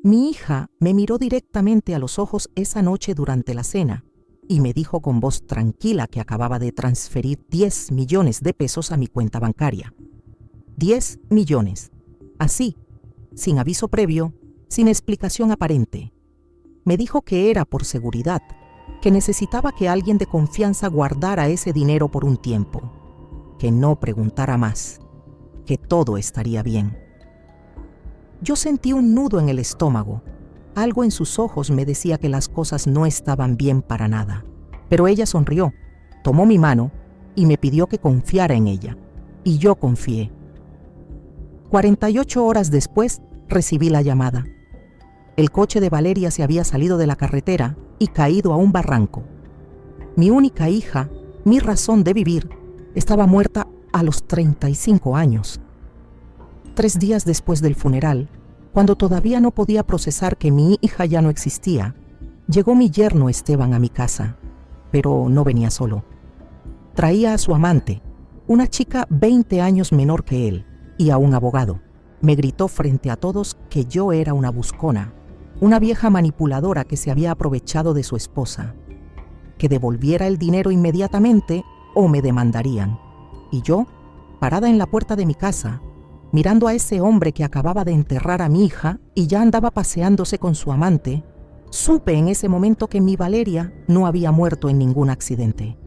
Mi hija me miró directamente a los ojos esa noche durante la cena y me dijo con voz tranquila que acababa de transferir 10 millones de pesos a mi cuenta bancaria. 10 millones. Así, sin aviso previo, sin explicación aparente. Me dijo que era por seguridad, que necesitaba que alguien de confianza guardara ese dinero por un tiempo, que no preguntara más, que todo estaría bien. Yo sentí un nudo en el estómago. Algo en sus ojos me decía que las cosas no estaban bien para nada. Pero ella sonrió, tomó mi mano y me pidió que confiara en ella. Y yo confié. 48 horas después recibí la llamada. El coche de Valeria se había salido de la carretera y caído a un barranco. Mi única hija, mi razón de vivir, estaba muerta a los 35 años. 3 días después del funeral, cuando todavía no podía procesar que mi hija ya no existía, llegó mi yerno Esteban a mi casa, pero no venía solo. Traía a su amante, una chica 20 años menor que él, y a un abogado. Me gritó frente a todos que yo era una buscona, una vieja manipuladora que se había aprovechado de su esposa, que devolviera el dinero inmediatamente o me demandarían. Y yo, parada en la puerta de mi casa, mirando a ese hombre que acababa de enterrar a mi hija y ya andaba paseándose con su amante, supe en ese momento que mi Valeria no había muerto en ningún accidente.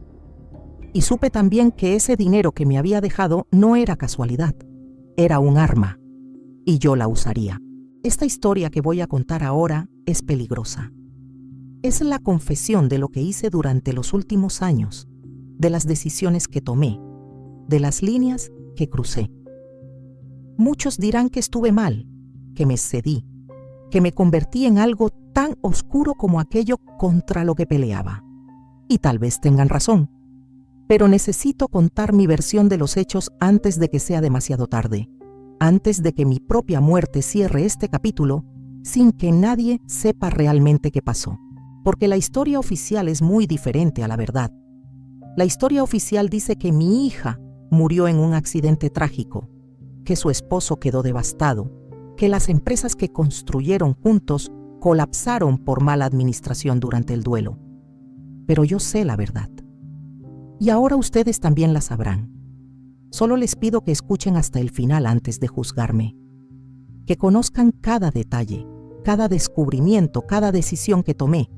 Y supe también que ese dinero que me había dejado no era casualidad, era un arma, y yo la usaría. Esta historia que voy a contar ahora es peligrosa. Es la confesión de lo que hice durante los últimos años, de las decisiones que tomé, de las líneas que crucé. Muchos dirán que estuve mal, que me cedí, que me convertí en algo tan oscuro como aquello contra lo que peleaba. Y tal vez tengan razón, pero necesito contar mi versión de los hechos antes de que sea demasiado tarde, antes de que mi propia muerte cierre este capítulo sin que nadie sepa realmente qué pasó. Porque la historia oficial es muy diferente a la verdad. La historia oficial dice que mi hija murió en un accidente trágico, que su esposo quedó devastado, que las empresas que construyeron juntos colapsaron por mala administración durante el duelo. Pero yo sé la verdad. Y ahora ustedes también la sabrán. Solo les pido que escuchen hasta el final antes de juzgarme. Que conozcan cada detalle, cada descubrimiento, cada decisión que tomé.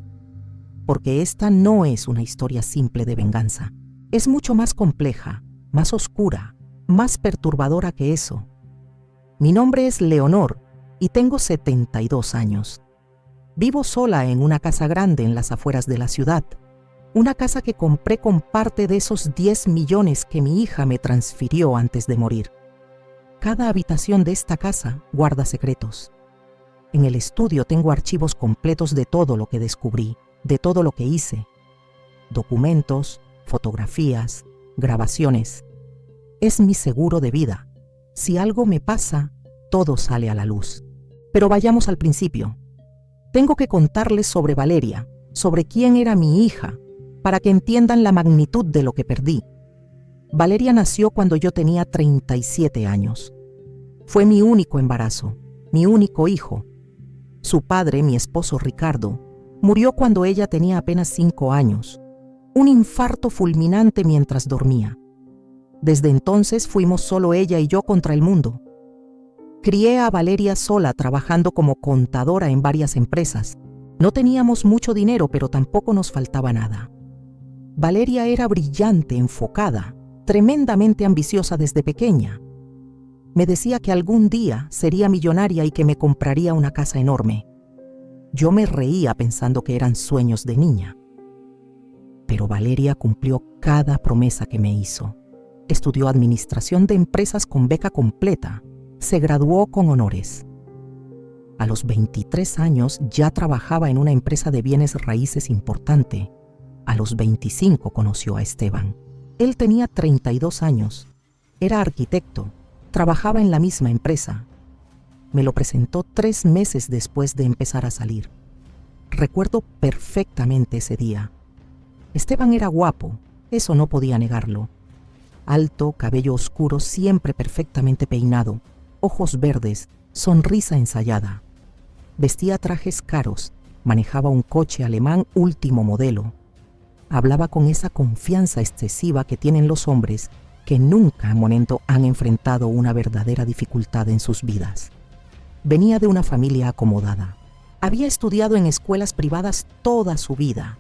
Porque esta no es una historia simple de venganza. Es mucho más compleja, más oscura, más perturbadora que eso. Mi nombre es Leonor y tengo 72 años. Vivo sola en una casa grande en las afueras de la ciudad. Una casa que compré con parte de esos 10 millones que mi hija me transfirió antes de morir. Cada habitación de esta casa guarda secretos. En el estudio tengo archivos completos de todo lo que descubrí, de todo lo que hice. Documentos, fotografías, grabaciones. Es mi seguro de vida. Si algo me pasa, todo sale a la luz. Pero vayamos al principio. Tengo que contarles sobre Valeria, sobre quién era mi hija, para que entiendan la magnitud de lo que perdí. Valeria nació cuando yo tenía 37 años. Fue mi único embarazo, mi único hijo. Su padre, mi esposo Ricardo, murió cuando ella tenía apenas 5 años. Un infarto fulminante mientras dormía. Desde entonces fuimos solo ella y yo contra el mundo. Crié a Valeria sola trabajando como contadora en varias empresas. No teníamos mucho dinero, pero tampoco nos faltaba nada. Valeria era brillante, enfocada, tremendamente ambiciosa desde pequeña. Me decía que algún día sería millonaria y que me compraría una casa enorme. Yo me reía pensando que eran sueños de niña. Pero Valeria cumplió cada promesa que me hizo. Estudió administración de empresas con beca completa. Se graduó con honores. A los 23 años ya trabajaba en una empresa de bienes raíces importante. A los 25 conoció a Esteban. Él tenía 32 años. Era arquitecto. Trabajaba en la misma empresa. Me lo presentó 3 meses después de empezar a salir. Recuerdo perfectamente ese día. Esteban era guapo, eso no podía negarlo. Alto, cabello oscuro, siempre perfectamente peinado, ojos verdes, sonrisa ensayada. Vestía trajes caros, manejaba un coche alemán último modelo. Hablaba con esa confianza excesiva que tienen los hombres que nunca en momento han enfrentado una verdadera dificultad en sus vidas. Venía de una familia acomodada. Había estudiado en escuelas privadas toda su vida.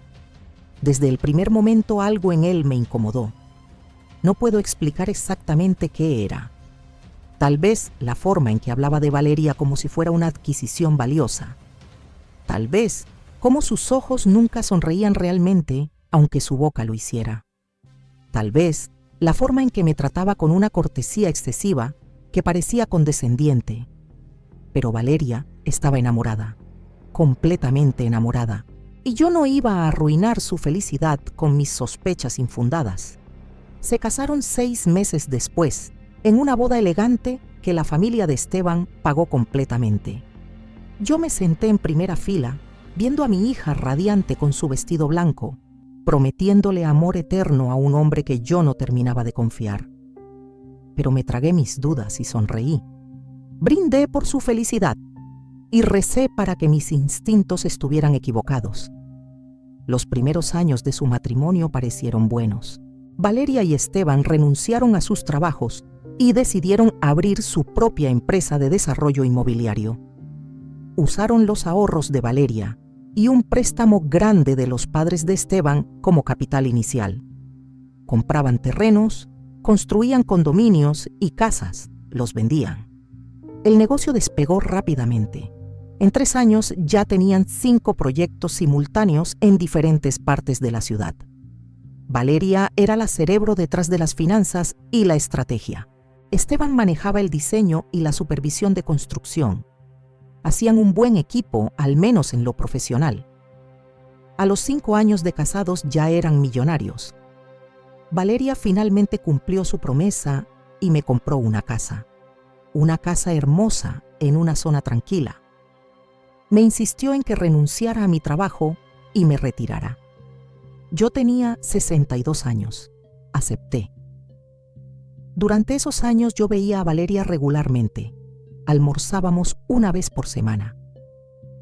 Desde el primer momento algo en él me incomodó. No puedo explicar exactamente qué era. Tal vez la forma en que hablaba de Valeria como si fuera una adquisición valiosa. Tal vez cómo sus ojos nunca sonreían realmente, aunque su boca lo hiciera. Tal vez la forma en que me trataba con una cortesía excesiva que parecía condescendiente. Pero Valeria estaba enamorada, completamente enamorada, y yo no iba a arruinar su felicidad con mis sospechas infundadas. Se casaron 6 meses después, en una boda elegante que la familia de Esteban pagó completamente. Yo me senté en primera fila, viendo a mi hija radiante con su vestido blanco, prometiéndole amor eterno a un hombre que yo no terminaba de confiar. Pero me tragué mis dudas y sonreí. Brindé por su felicidad y recé para que mis instintos estuvieran equivocados. Los primeros años de su matrimonio parecieron buenos. Valeria y Esteban renunciaron a sus trabajos y decidieron abrir su propia empresa de desarrollo inmobiliario. Usaron los ahorros de Valeria y un préstamo grande de los padres de Esteban como capital inicial. Compraban terrenos, construían condominios y casas, los vendían. El negocio despegó rápidamente. En 3 años ya tenían 5 proyectos simultáneos en diferentes partes de la ciudad. Valeria era la cerebro detrás de las finanzas y la estrategia. Esteban manejaba el diseño y la supervisión de construcción. Hacían un buen equipo, al menos en lo profesional. A los 5 años de casados ya eran millonarios. Valeria finalmente cumplió su promesa y me compró una casa. Una casa hermosa en una zona tranquila. Me insistió en que renunciara a mi trabajo y me retirara. Yo tenía 62 años. Acepté. Durante esos años yo veía a Valeria regularmente. Almorzábamos una vez por semana.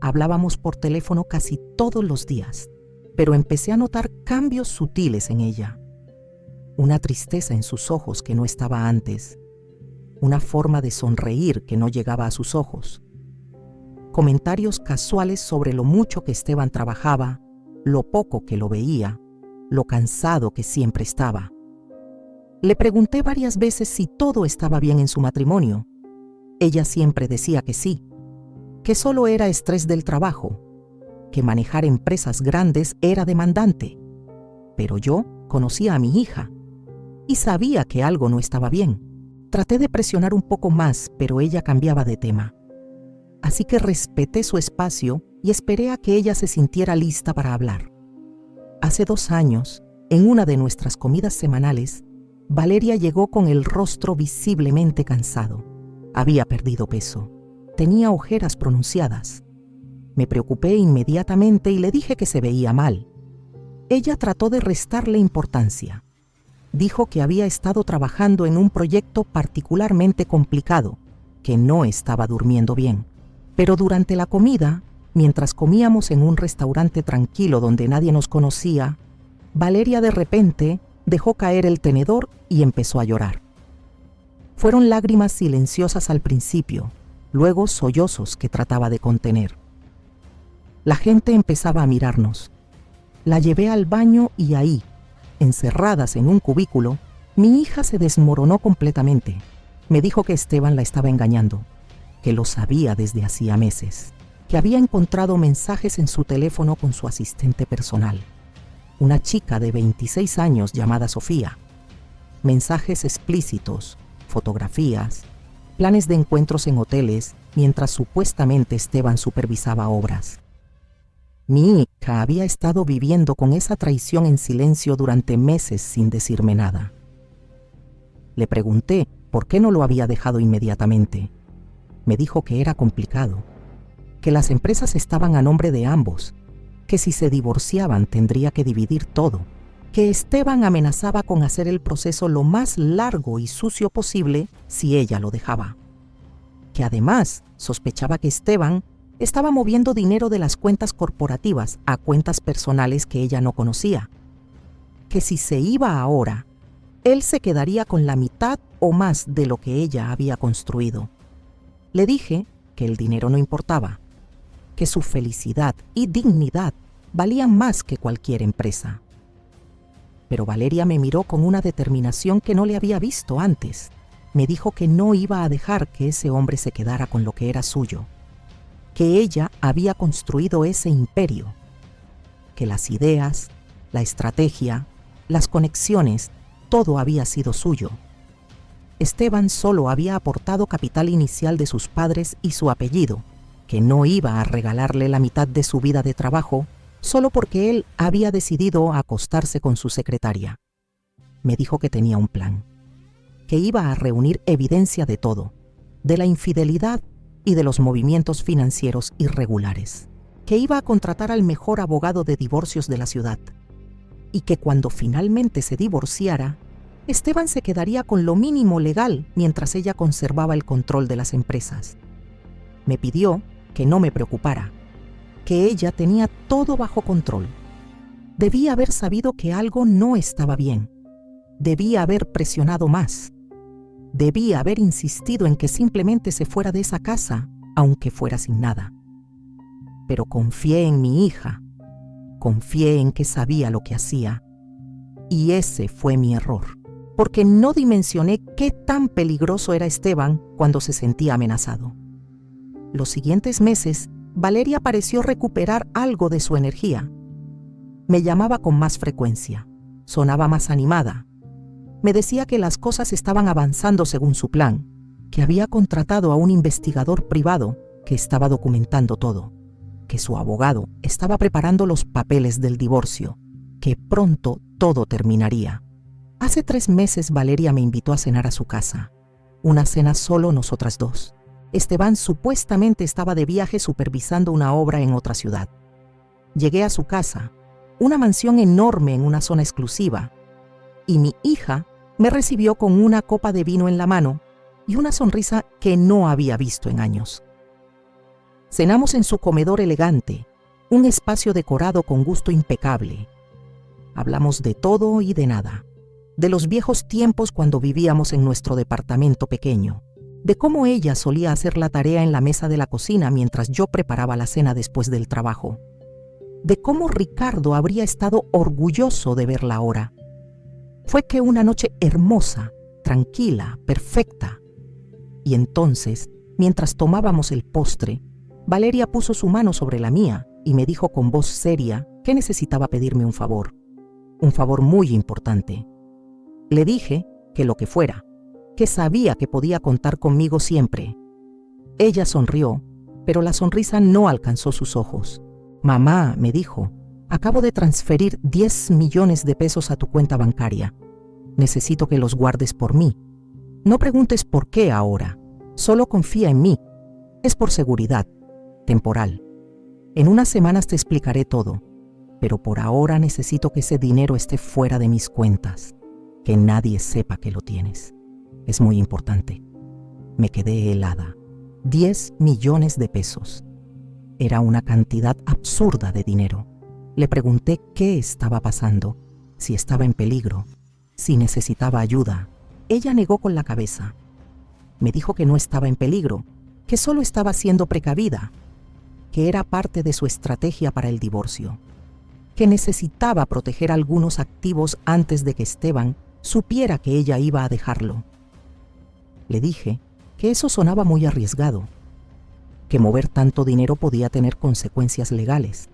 Hablábamos por teléfono casi todos los días, pero empecé a notar cambios sutiles en ella. Una tristeza en sus ojos que no estaba antes. Una forma de sonreír que no llegaba a sus ojos. Comentarios casuales sobre lo mucho que Esteban trabajaba, lo poco que lo veía, lo cansado que siempre estaba. Le pregunté varias veces si todo estaba bien en su matrimonio. Ella siempre decía que sí, que solo era estrés del trabajo, que manejar empresas grandes era demandante. Pero yo conocía a mi hija y sabía que algo no estaba bien. Traté de presionar un poco más, pero ella cambiaba de tema. Así que respeté su espacio y esperé a que ella se sintiera lista para hablar. Hace 2 años, en una de nuestras comidas semanales, Valeria llegó con el rostro visiblemente cansado. Había perdido peso. Tenía ojeras pronunciadas. Me preocupé inmediatamente y le dije que se veía mal. Ella trató de restarle importancia. Dijo que había estado trabajando en un proyecto particularmente complicado, que no estaba durmiendo bien. Pero durante la comida, mientras comíamos en un restaurante tranquilo donde nadie nos conocía, Valeria de repente dejó caer el tenedor y empezó a llorar. Fueron lágrimas silenciosas al principio, luego sollozos que trataba de contener. La gente empezaba a mirarnos. La llevé al baño y ahí, encerradas en un cubículo, mi hija se desmoronó completamente. Me dijo que Esteban la estaba engañando, que lo sabía desde hacía meses, que había encontrado mensajes en su teléfono con su asistente personal, una chica de 26 años llamada Sofía. Mensajes explícitos, fotografías, planes de encuentros en hoteles, mientras supuestamente Esteban supervisaba obras. Mi hija había estado viviendo con esa traición en silencio durante meses sin decirme nada. Le pregunté por qué no lo había dejado inmediatamente. Me dijo que era complicado, que las empresas estaban a nombre de ambos, que si se divorciaban tendría que dividir todo, que Esteban amenazaba con hacer el proceso lo más largo y sucio posible si ella lo dejaba, que además sospechaba que Esteban estaba moviendo dinero de las cuentas corporativas a cuentas personales que ella no conocía. Que si se iba ahora, él se quedaría con la mitad o más de lo que ella había construido. Le dije que el dinero no importaba, que su felicidad y dignidad valían más que cualquier empresa. Pero Valeria me miró con una determinación que no le había visto antes. Me dijo que no iba a dejar que ese hombre se quedara con lo que era suyo, que ella había construido ese imperio, que las ideas, la estrategia, las conexiones, todo había sido suyo. Esteban solo había aportado capital inicial de sus padres y su apellido, que no iba a regalarle la mitad de su vida de trabajo solo porque él había decidido acostarse con su secretaria. Me dijo que tenía un plan, que iba a reunir evidencia de todo, de la infidelidad y de los movimientos financieros irregulares, que iba a contratar al mejor abogado de divorcios de la ciudad, y que cuando finalmente se divorciara, Esteban se quedaría con lo mínimo legal mientras ella conservaba el control de las empresas. Me pidió que no me preocupara, que ella tenía todo bajo control. Debía haber sabido que algo no estaba bien. Debía haber presionado más. Debía haber insistido en que simplemente se fuera de esa casa, aunque fuera sin nada. Pero confié en mi hija. Confié en que sabía lo que hacía. Y ese fue mi error, porque no dimensioné qué tan peligroso era Esteban cuando se sentía amenazado. Los siguientes meses, Valeria pareció recuperar algo de su energía. Me llamaba con más frecuencia, sonaba más animada. Me decía que las cosas estaban avanzando según su plan, que había contratado a un investigador privado que estaba documentando todo, que su abogado estaba preparando los papeles del divorcio, que pronto todo terminaría. Hace 3 meses Valeria me invitó a cenar a su casa, una cena solo nosotras dos. Esteban supuestamente estaba de viaje supervisando una obra en otra ciudad. Llegué a su casa, una mansión enorme en una zona exclusiva, y mi hija me recibió con una copa de vino en la mano y una sonrisa que no había visto en años. Cenamos en su comedor elegante, un espacio decorado con gusto impecable. Hablamos de todo y de nada, de los viejos tiempos cuando vivíamos en nuestro departamento pequeño, de cómo ella solía hacer la tarea en la mesa de la cocina mientras yo preparaba la cena después del trabajo, de cómo Ricardo habría estado orgulloso de verla ahora. Fue que una noche hermosa, tranquila, perfecta. Y entonces, mientras tomábamos el postre, Valeria puso su mano sobre la mía y me dijo con voz seria que necesitaba pedirme un favor muy importante. Le dije que lo que fuera, que sabía que podía contar conmigo siempre. Ella sonrió, pero la sonrisa no alcanzó sus ojos. «Mamá», me dijo, «acabo de transferir 10 millones de pesos a tu cuenta bancaria. Necesito que los guardes por mí. No preguntes por qué ahora. Solo confía en mí. Es por seguridad, temporal. En unas semanas te explicaré todo, pero por ahora necesito que ese dinero esté fuera de mis cuentas, que nadie sepa que lo tienes. Es muy importante». Me quedé helada. 10 millones de pesos. Era una cantidad absurda de dinero. Le pregunté qué estaba pasando, si estaba en peligro, si necesitaba ayuda. Ella negó con la cabeza. Me dijo que no estaba en peligro, que solo estaba siendo precavida, que era parte de su estrategia para el divorcio, que necesitaba proteger algunos activos antes de que Esteban supiera que ella iba a dejarlo. Le dije que eso sonaba muy arriesgado, que mover tanto dinero podía tener consecuencias legales.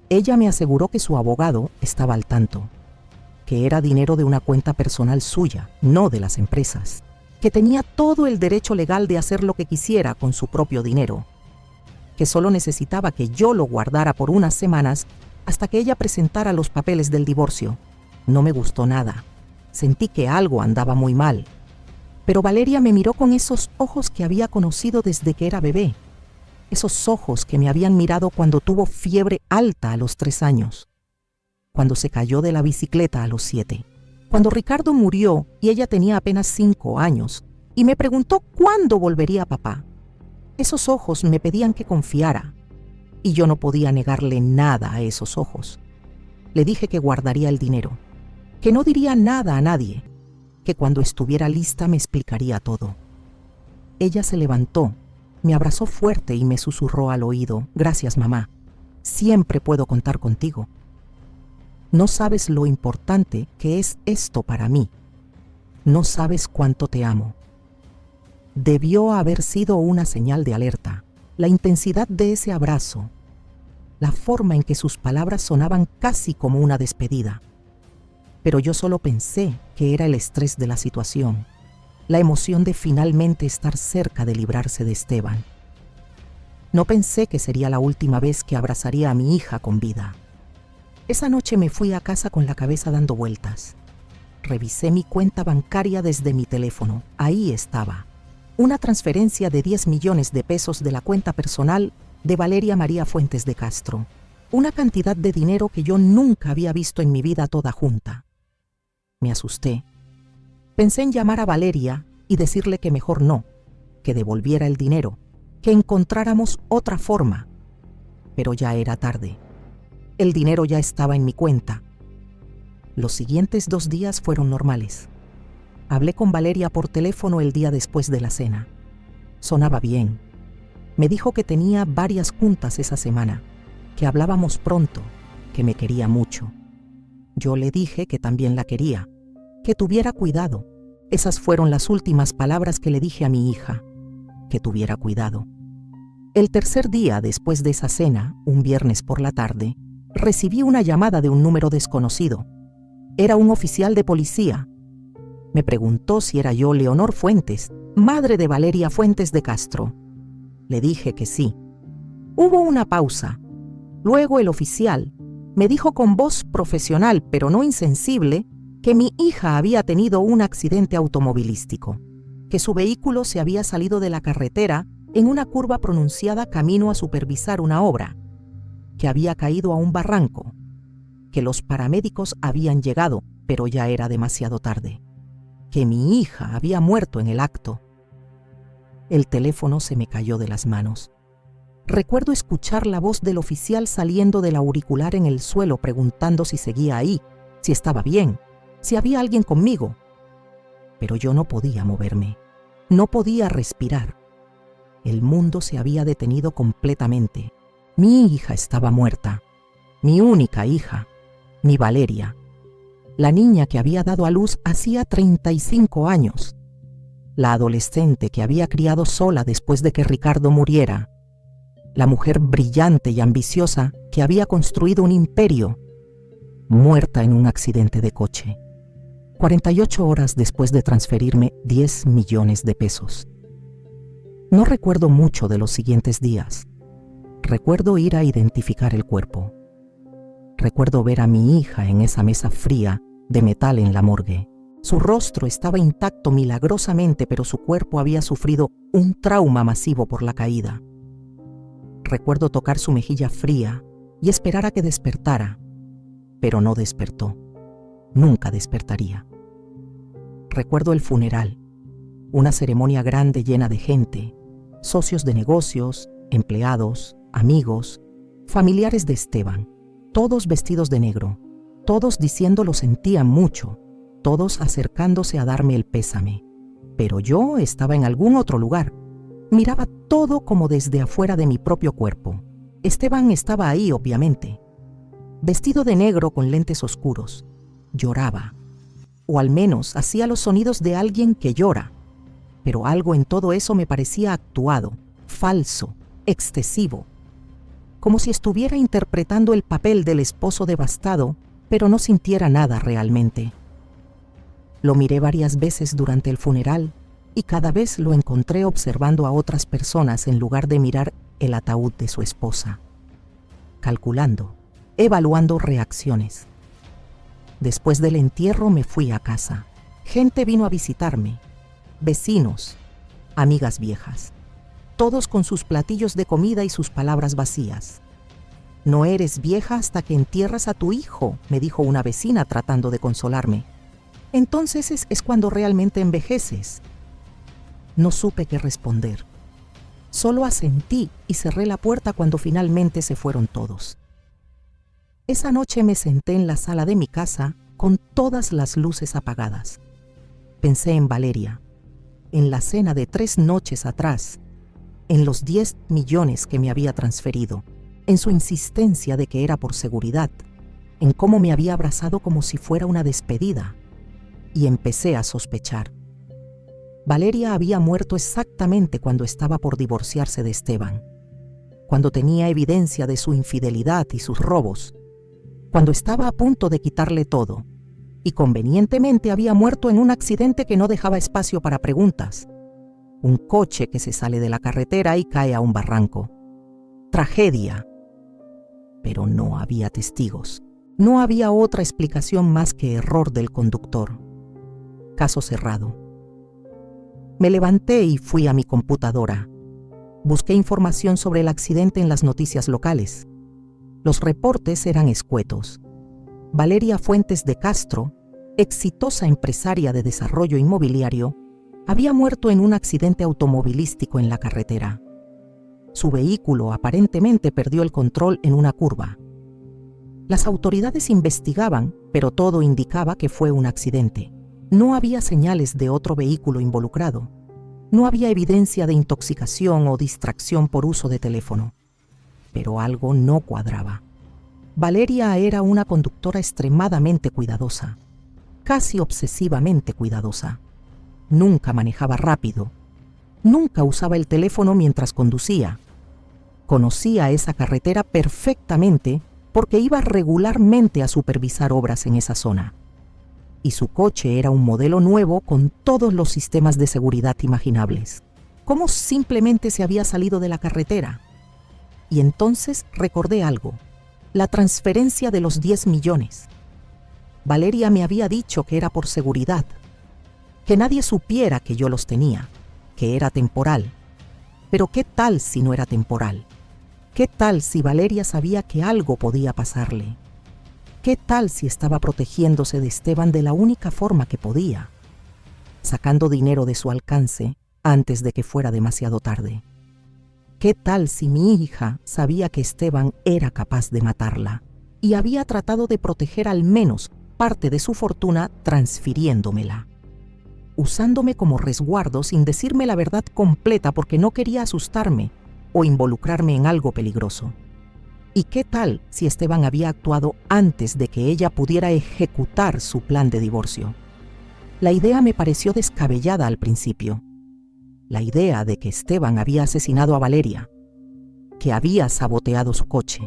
Ella me aseguró que su abogado estaba al tanto, que era dinero de una cuenta personal suya, no de las empresas, que tenía todo el derecho legal de hacer lo que quisiera con su propio dinero, que solo necesitaba que yo lo guardara por unas semanas hasta que ella presentara los papeles del divorcio. No me gustó nada. Sentí que algo andaba muy mal. Pero Valeria me miró con esos ojos que había conocido desde que era bebé, esos ojos que me habían mirado cuando tuvo fiebre alta a los 3 años, cuando se cayó de la bicicleta a los 7, cuando Ricardo murió y ella tenía apenas 5 años, y me preguntó cuándo volvería papá. Esos ojos me pedían que confiara, y yo no podía negarle nada a esos ojos. Le dije que guardaría el dinero, que no diría nada a nadie, que cuando estuviera lista me explicaría todo. Ella se levantó, me abrazó fuerte y me susurró al oído: «Gracias, mamá. Siempre puedo contar contigo. No sabes lo importante que es esto para mí. No sabes cuánto te amo». Debió haber sido una señal de alerta, la intensidad de ese abrazo, la forma en que sus palabras sonaban casi como una despedida. Pero yo solo pensé que era el estrés de la situación, la emoción de finalmente estar cerca de librarse de Esteban. No pensé que sería la última vez que abrazaría a mi hija con vida. Esa noche me fui a casa con la cabeza dando vueltas. Revisé mi cuenta bancaria desde mi teléfono. Ahí estaba. Una transferencia de 10 millones de pesos de la cuenta personal de Valeria María Fuentes de Castro. Una cantidad de dinero que yo nunca había visto en mi vida toda junta. Me asusté. Pensé en llamar a Valeria y decirle que mejor no, que devolviera el dinero, que encontráramos otra forma. Pero ya era tarde. El dinero ya estaba en mi cuenta. Los siguientes 2 días fueron normales. Hablé con Valeria por teléfono el día después de la cena. Sonaba bien. Me dijo que tenía varias juntas esa semana, que hablábamos pronto, que me quería mucho. Yo le dije que también la quería, que tuviera cuidado. Esas fueron las últimas palabras que le dije a mi hija, que tuviera cuidado. El tercer día después de esa cena, un viernes por la tarde, recibí una llamada de un número desconocido. Era un oficial de policía. Me preguntó si era yo Leonor Fuentes, madre de Valeria Fuentes de Castro. Le dije que sí. Hubo una pausa. Luego el oficial me dijo con voz profesional, pero no insensible, que mi hija había tenido un accidente automovilístico, que su vehículo se había salido de la carretera en una curva pronunciada camino a supervisar una obra, que había caído a un barranco, que los paramédicos habían llegado, pero ya era demasiado tarde, que mi hija había muerto en el acto. El teléfono se me cayó de las manos. Recuerdo escuchar la voz del oficial saliendo del auricular en el suelo preguntando si seguía ahí, si estaba bien, si había alguien conmigo. Pero yo no podía moverme, no podía respirar. El mundo se había detenido completamente. Mi hija estaba muerta, mi única hija, mi Valeria, la niña que había dado a luz hacía 35 años, la adolescente que había criado sola después de que Ricardo muriera, la mujer brillante y ambiciosa que había construido un imperio, muerta en un accidente de coche, 48 horas después de transferirme 10 millones de pesos. No recuerdo mucho de los siguientes días. Recuerdo ir a identificar el cuerpo. Recuerdo ver a mi hija en esa mesa fría de metal en la morgue. Su rostro estaba intacto milagrosamente, pero su cuerpo había sufrido un trauma masivo por la caída. Recuerdo tocar su mejilla fría y esperar a que despertara, pero no despertó. Nunca despertaría. Recuerdo el funeral, una ceremonia grande llena de gente, socios de negocios, empleados, amigos, familiares de Esteban, todos vestidos de negro, todos diciendo lo sentían mucho, todos acercándose a darme el pésame. Pero yo estaba en algún otro lugar. Miraba todo como desde afuera de mi propio cuerpo. Esteban estaba ahí, obviamente, vestido de negro con lentes oscuros. Lloraba, o al menos hacía los sonidos de alguien que llora. Pero algo en todo eso me parecía actuado, falso, excesivo, como si estuviera interpretando el papel del esposo devastado, pero no sintiera nada realmente. Lo miré varias veces durante el funeral y cada vez lo encontré observando a otras personas en lugar de mirar el ataúd de su esposa, calculando, evaluando reacciones. Después del entierro me fui a casa. Gente vino a visitarme, vecinos, amigas viejas, todos con sus platillos de comida y sus palabras vacías. «No eres vieja hasta que entierras a tu hijo», me dijo una vecina tratando de consolarme. «Entonces es cuando realmente envejeces». No supe qué responder. Solo asentí y cerré la puerta cuando finalmente se fueron todos. Esa noche me senté en la sala de mi casa con todas las luces apagadas. Pensé en Valeria, en la cena de 3 noches atrás, en los 10 millones que me había transferido, en su insistencia de que era por seguridad, en cómo me había abrazado como si fuera una despedida, y empecé a sospechar. Valeria había muerto exactamente cuando estaba por divorciarse de Esteban, cuando tenía evidencia de su infidelidad y sus robos, cuando estaba a punto de quitarle todo, y convenientemente había muerto en un accidente que no dejaba espacio para preguntas. Un coche que se sale de la carretera y cae a un barranco. Tragedia. Pero no había testigos. No había otra explicación más que error del conductor. Caso cerrado. Me levanté y fui a mi computadora. Busqué información sobre el accidente en las noticias locales. Los reportes eran escuetos. Valeria Fuentes de Castro, exitosa empresaria de desarrollo inmobiliario, había muerto en un accidente automovilístico en la carretera. Su vehículo aparentemente perdió el control en una curva. Las autoridades investigaban, pero todo indicaba que fue un accidente. No había señales de otro vehículo involucrado. No había evidencia de intoxicación o distracción por uso de teléfono. Pero algo no cuadraba. Valeria era una conductora extremadamente cuidadosa, casi obsesivamente cuidadosa. Nunca manejaba rápido. Nunca usaba el teléfono mientras conducía. Conocía esa carretera perfectamente porque iba regularmente a supervisar obras en esa zona. Y su coche era un modelo nuevo con todos los sistemas de seguridad imaginables. ¿Cómo simplemente se había salido de la carretera? Y entonces recordé algo, la transferencia de los 10 millones. Valeria me había dicho que era por seguridad, que nadie supiera que yo los tenía, que era temporal. Pero ¿qué tal si no era temporal? ¿Qué tal si Valeria sabía que algo podía pasarle? ¿Qué tal si estaba protegiéndose de Esteban de la única forma que podía? Sacando dinero de su alcance antes de que fuera demasiado tarde. ¿Qué tal si mi hija sabía que Esteban era capaz de matarla y había tratado de proteger al menos parte de su fortuna transfiriéndomela, usándome como resguardo sin decirme la verdad completa porque no quería asustarme o involucrarme en algo peligroso? ¿Y qué tal si Esteban había actuado antes de que ella pudiera ejecutar su plan de divorcio? La idea me pareció descabellada al principio. La idea de que Esteban había asesinado a Valeria, que había saboteado su coche,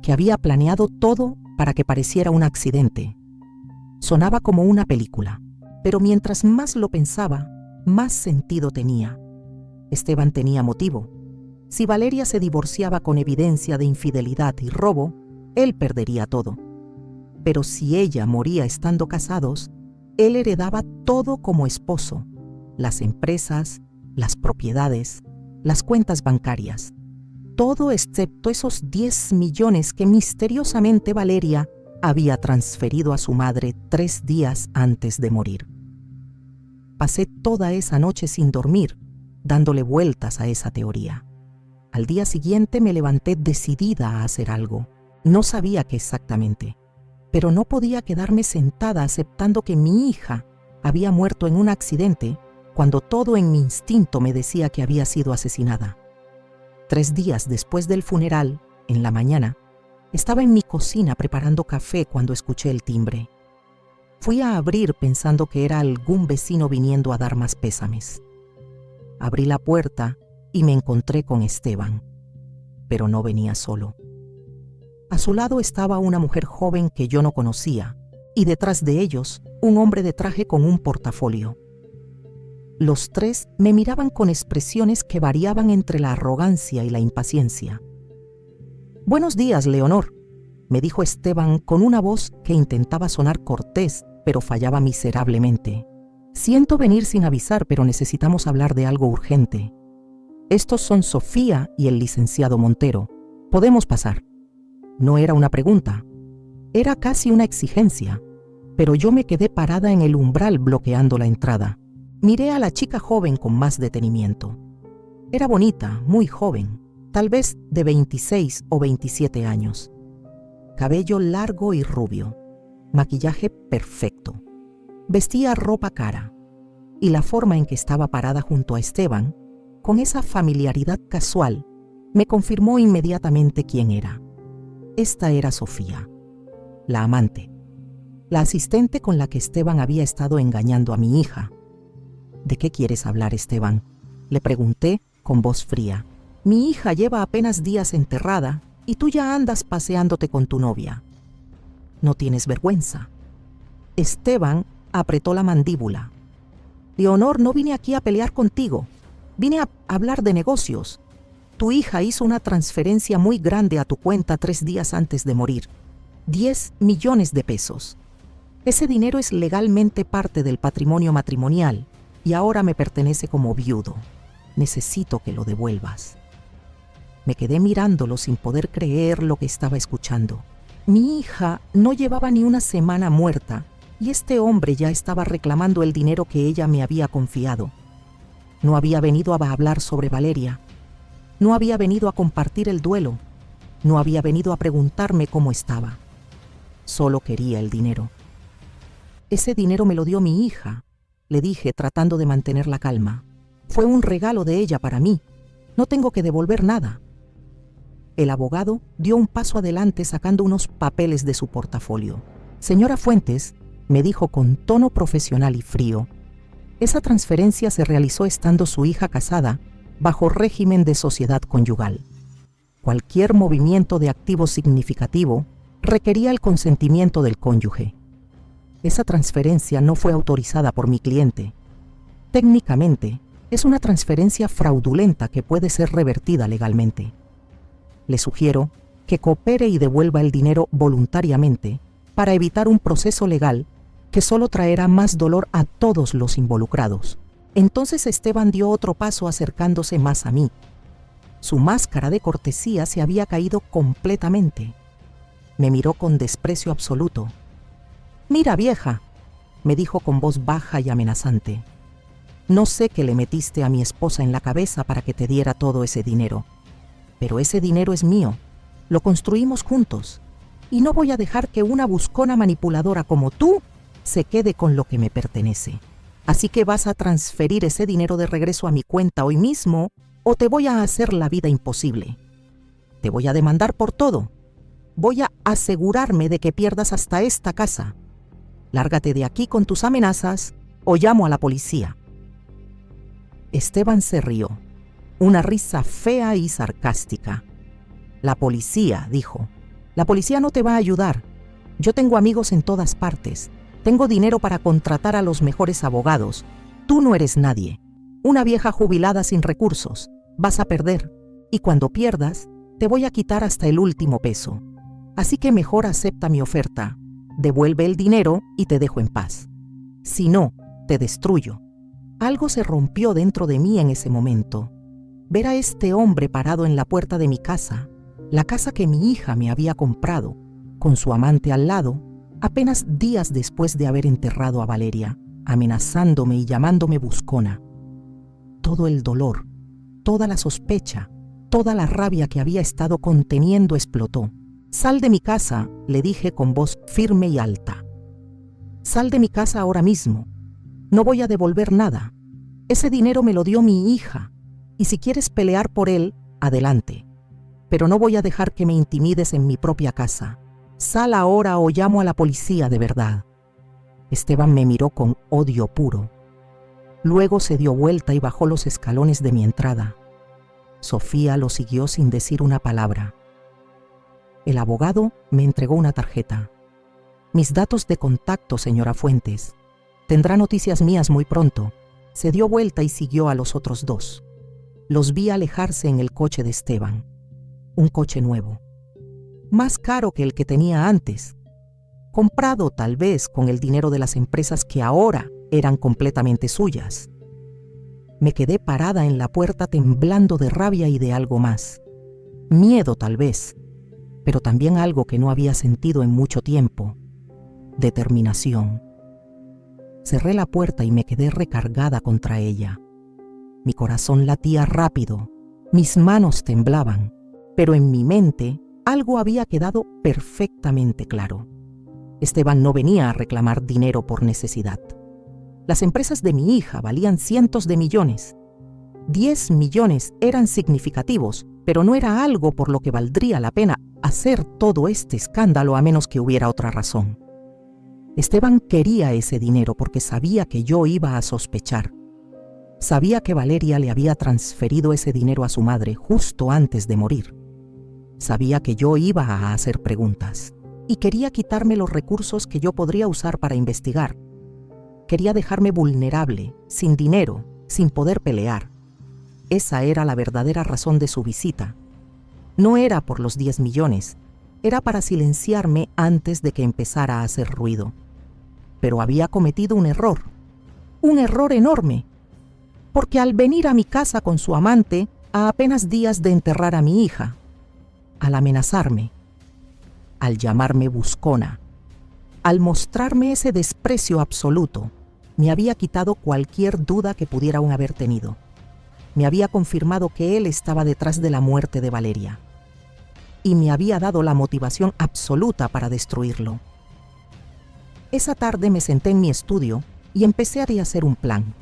que había planeado todo para que pareciera un accidente. Sonaba como una película, pero mientras más lo pensaba, más sentido tenía. Esteban tenía motivo. Si Valeria se divorciaba con evidencia de infidelidad y robo, él perdería todo. Pero si ella moría estando casados, él heredaba todo como esposo: las empresas, las propiedades, las cuentas bancarias. Todo excepto esos 10 millones que misteriosamente Valeria había transferido a su madre 3 días antes de morir. Pasé toda esa noche sin dormir, dándole vueltas a esa teoría. Al día siguiente me levanté decidida a hacer algo. No sabía qué exactamente, pero no podía quedarme sentada aceptando que mi hija había muerto en un accidente cuando todo en mi instinto me decía que había sido asesinada. 3 días después del funeral, en la mañana, estaba en mi cocina preparando café cuando escuché el timbre. Fui a abrir pensando que era algún vecino viniendo a dar más pésames. Abrí la puerta y me encontré con Esteban, pero no venía solo. A su lado estaba una mujer joven que yo no conocía, y detrás de ellos, un hombre de traje con un portafolio. Los 3 me miraban con expresiones que variaban entre la arrogancia y la impaciencia. «Buenos días, Leonor», me dijo Esteban con una voz que intentaba sonar cortés, pero fallaba miserablemente. «Siento venir sin avisar, pero necesitamos hablar de algo urgente. Estos son Sofía y el licenciado Montero. Podemos pasar». No era una pregunta, era casi una exigencia, pero yo me quedé parada en el umbral bloqueando la entrada. Miré a la chica joven con más detenimiento. Era bonita, muy joven, tal vez de 26 o 27 años. Cabello largo y rubio, maquillaje perfecto. Vestía ropa cara y la forma en que estaba parada junto a Esteban, con esa familiaridad casual, me confirmó inmediatamente quién era. Esta era Sofía, la amante, la asistente con la que Esteban había estado engañando a mi hija. ¿De qué quieres hablar, Esteban?, le pregunté con voz fría. Mi hija lleva apenas días enterrada y tú ya andas paseándote con tu novia. ¿No tienes vergüenza? Esteban apretó la mandíbula. Leonor, no vine aquí a pelear contigo. Vine a hablar de negocios. Tu hija hizo una transferencia muy grande a tu cuenta 3 días antes de morir. 10 millones de pesos. Ese dinero es legalmente parte del patrimonio matrimonial y ahora me pertenece como viudo. Necesito que lo devuelvas. Me quedé mirándolo sin poder creer lo que estaba escuchando. Mi hija no llevaba ni una semana muerta y este hombre ya estaba reclamando el dinero que ella me había confiado. No había venido a hablar sobre Valeria. No había venido a compartir el duelo. No había venido a preguntarme cómo estaba. Solo quería el dinero. Ese dinero me lo dio mi hija, le dije tratando de mantener la calma. Fue un regalo de ella para mí. No tengo que devolver nada. El abogado dio un paso adelante sacando unos papeles de su portafolio. Señora Fuentes, me dijo con tono profesional y frío, esa transferencia se realizó estando su hija casada bajo régimen de sociedad conyugal. Cualquier movimiento de activo significativo requería el consentimiento del cónyuge. Esa transferencia no fue autorizada por mi cliente. Técnicamente, es una transferencia fraudulenta que puede ser revertida legalmente. Le sugiero que coopere y devuelva el dinero voluntariamente para evitar un proceso legal que solo traerá más dolor a todos los involucrados. Entonces Esteban dio otro paso acercándose más a mí. Su máscara de cortesía se había caído completamente. Me miró con desprecio absoluto. «Mira, vieja», me dijo con voz baja y amenazante. «No sé qué le metiste a mi esposa en la cabeza para que te diera todo ese dinero. Pero ese dinero es mío. Lo construimos juntos. Y no voy a dejar que una buscona manipuladora como tú se quede con lo que me pertenece. Así que vas a transferir ese dinero de regreso a mi cuenta hoy mismo o te voy a hacer la vida imposible. Te voy a demandar por todo. Voy a asegurarme de que pierdas hasta esta casa. Lárgate de aquí con tus amenazas o llamo a la policía». Esteban se rió, una risa fea y sarcástica. «La policía», dijo. «La policía no te va a ayudar. Yo tengo amigos en todas partes. Tengo dinero para contratar a los mejores abogados. Tú no eres nadie. Una vieja jubilada sin recursos. Vas a perder. Y cuando pierdas, te voy a quitar hasta el último peso. Así que mejor acepta mi oferta. Devuelve el dinero y te dejo en paz. Si no, te destruyo». Algo se rompió dentro de mí en ese momento. Ver a este hombre parado en la puerta de mi casa, la casa que mi hija me había comprado, con su amante al lado, apenas días después de haber enterrado a Valeria, amenazándome y llamándome buscona. Todo el dolor, toda la sospecha, toda la rabia que había estado conteniendo explotó. «Sal de mi casa», le dije con voz firme y alta. «Sal de mi casa ahora mismo. No voy a devolver nada. Ese dinero me lo dio mi hija, y si quieres pelear por él, adelante. Pero no voy a dejar que me intimides en mi propia casa. Sal ahora o llamo a la policía de verdad». Esteban me miró con odio puro. Luego se dio vuelta y bajó los escalones de mi entrada. Sofía lo siguió sin decir una palabra. El abogado me entregó una tarjeta. «Mis datos de contacto, señora Fuentes. Tendrá noticias mías muy pronto». Se dio vuelta y siguió a los otros dos. Los vi alejarse en el coche de Esteban. Un coche nuevo. Más caro que el que tenía antes. Comprado tal vez con el dinero de las empresas que ahora eran completamente suyas. Me quedé parada en la puerta temblando de rabia y de algo más. Miedo tal vez, pero también algo que no había sentido en mucho tiempo. Determinación. Cerré la puerta y me quedé recargada contra ella. Mi corazón latía rápido, mis manos temblaban, pero en mi mente algo había quedado perfectamente claro. Esteban no venía a reclamar dinero por necesidad. Las empresas de mi hija valían cientos de millones. 10 millones eran significativos, pero no era algo por lo que valdría la pena hacer todo este escándalo a menos que hubiera otra razón. Esteban quería ese dinero porque sabía que yo iba a sospechar. Sabía que Valeria le había transferido ese dinero a su madre justo antes de morir. Sabía que yo iba a hacer preguntas y quería quitarme los recursos que yo podría usar para investigar. Quería dejarme vulnerable, sin dinero, sin poder pelear. Esa era la verdadera razón de su visita. No era por los 10 millones, era para silenciarme antes de que empezara a hacer ruido. Pero había cometido un error enorme, porque al venir a mi casa con su amante, a apenas días de enterrar a mi hija, al amenazarme, al llamarme buscona, al mostrarme ese desprecio absoluto, me había quitado cualquier duda que pudiera aún haber tenido. Me había confirmado que él estaba detrás de la muerte de Valeria y me había dado la motivación absoluta para destruirlo. Esa tarde me senté en mi estudio y empecé a hacer un plan.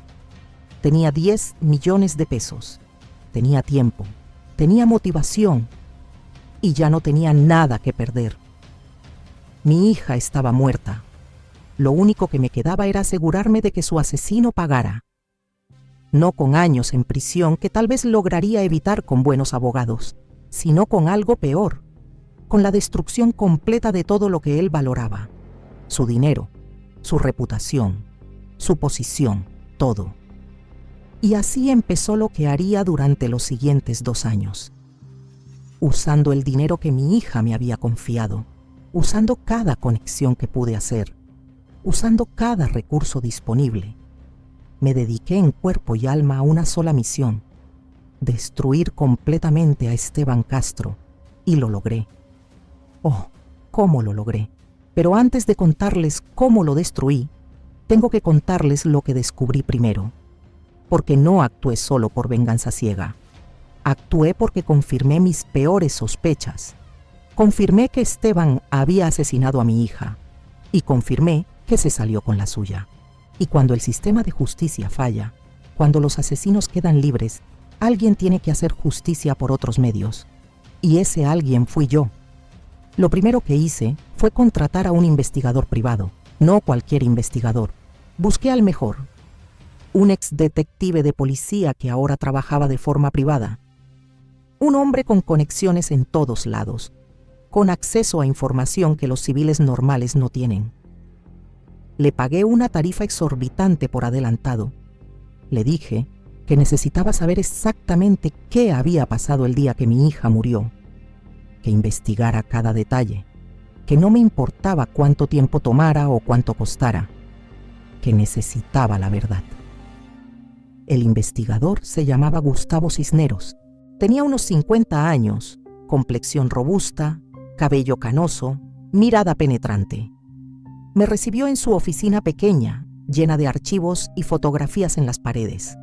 Tenía 10 millones de pesos, tenía tiempo, tenía motivación y ya no tenía nada que perder. Mi hija estaba muerta. Lo único que me quedaba era asegurarme de que su asesino pagara. No con años en prisión que tal vez lograría evitar con buenos abogados, sino con algo peor, con la destrucción completa de todo lo que él valoraba. Su dinero, su reputación, su posición, todo. Y así empezó lo que haría durante los siguientes 2 años. Usando el dinero que mi hija me había confiado, usando cada conexión que pude hacer, usando cada recurso disponible, me dediqué en cuerpo y alma a una sola misión: destruir completamente a Esteban Castro, y lo logré. Oh, ¿cómo lo logré? Pero antes de contarles cómo lo destruí, tengo que contarles lo que descubrí primero, porque no actué solo por venganza ciega. Actué porque confirmé mis peores sospechas. Confirmé que Esteban había asesinado a mi hija y confirmé que se salió con la suya. Y cuando el sistema de justicia falla, cuando los asesinos quedan libres, alguien tiene que hacer justicia por otros medios. Y ese alguien fui yo. Lo primero que hice fue contratar a un investigador privado, no cualquier investigador. Busqué al mejor, un exdetective de policía que ahora trabajaba de forma privada. Un hombre con conexiones en todos lados, con acceso a información que los civiles normales no tienen. Le pagué una tarifa exorbitante por adelantado. Le dije que necesitaba saber exactamente qué había pasado el día que mi hija murió, que investigara cada detalle, que no me importaba cuánto tiempo tomara o cuánto costara, que necesitaba la verdad. El investigador se llamaba Gustavo Cisneros. Tenía unos 50 años, complexión robusta, cabello canoso, mirada penetrante. Me recibió en su oficina pequeña, llena de archivos y fotografías en las paredes.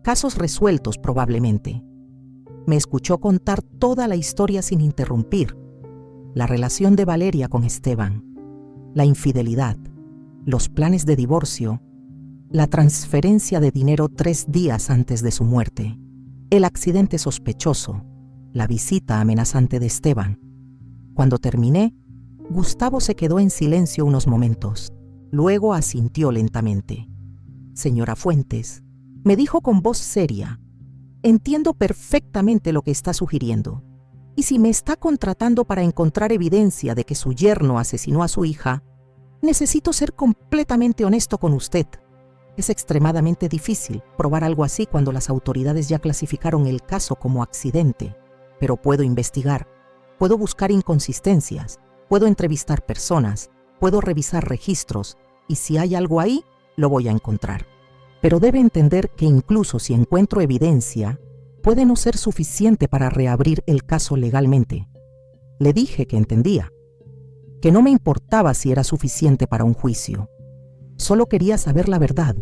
Casos resueltos probablemente. Me escuchó contar toda la historia sin interrumpir. La relación de Valeria con Esteban, la infidelidad, los planes de divorcio, la transferencia de dinero 3 días antes de su muerte, el accidente sospechoso, la visita amenazante de Esteban. Cuando terminé, Gustavo se quedó en silencio unos momentos. Luego asintió lentamente. «Señora Fuentes», me dijo con voz seria, «entiendo perfectamente lo que está sugiriendo. Y si me está contratando para encontrar evidencia de que su yerno asesinó a su hija, necesito ser completamente honesto con usted. Es extremadamente difícil probar algo así cuando las autoridades ya clasificaron el caso como accidente, pero puedo investigar, puedo buscar inconsistencias, puedo entrevistar personas, puedo revisar registros, y si hay algo ahí, lo voy a encontrar. Pero debe entender que incluso si encuentro evidencia, puede no ser suficiente para reabrir el caso legalmente». Le dije que entendía, que no me importaba si era suficiente para un juicio. Solo quería saber la verdad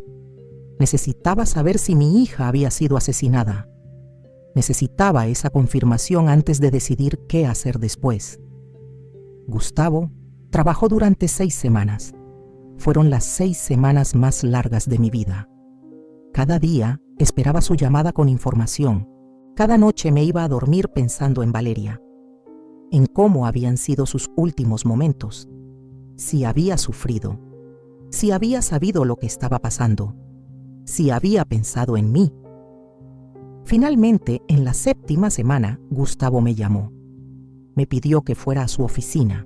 Necesitaba saber si mi hija había sido asesinada. Necesitaba esa confirmación antes de decidir qué hacer después. Gustavo trabajó durante 6 semanas. Fueron las 6 semanas más largas de mi vida. Cada día esperaba su llamada con información. Cada noche me iba a dormir pensando en Valeria, en cómo habían sido sus últimos momentos, si había sufrido, si había sabido lo que estaba pasando, si había pensado en mí. Finalmente, en la 7ª semana, Gustavo me llamó. Me pidió que fuera a su oficina.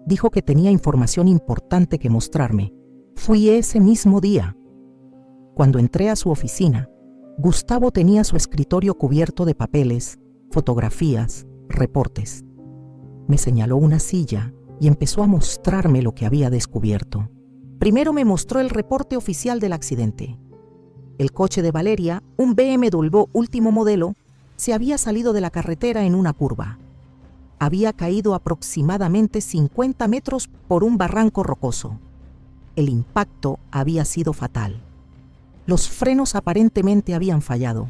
Dijo que tenía información importante que mostrarme. Fui ese mismo día. Cuando entré a su oficina, Gustavo tenía su escritorio cubierto de papeles, fotografías, reportes. Me señaló una silla y empezó a mostrarme lo que había descubierto. Primero me mostró el reporte oficial del accidente. El coche de Valeria, un BMW último modelo, se había salido de la carretera en una curva. Había caído aproximadamente 50 metros por un barranco rocoso. El impacto había sido fatal. Los frenos aparentemente habían fallado.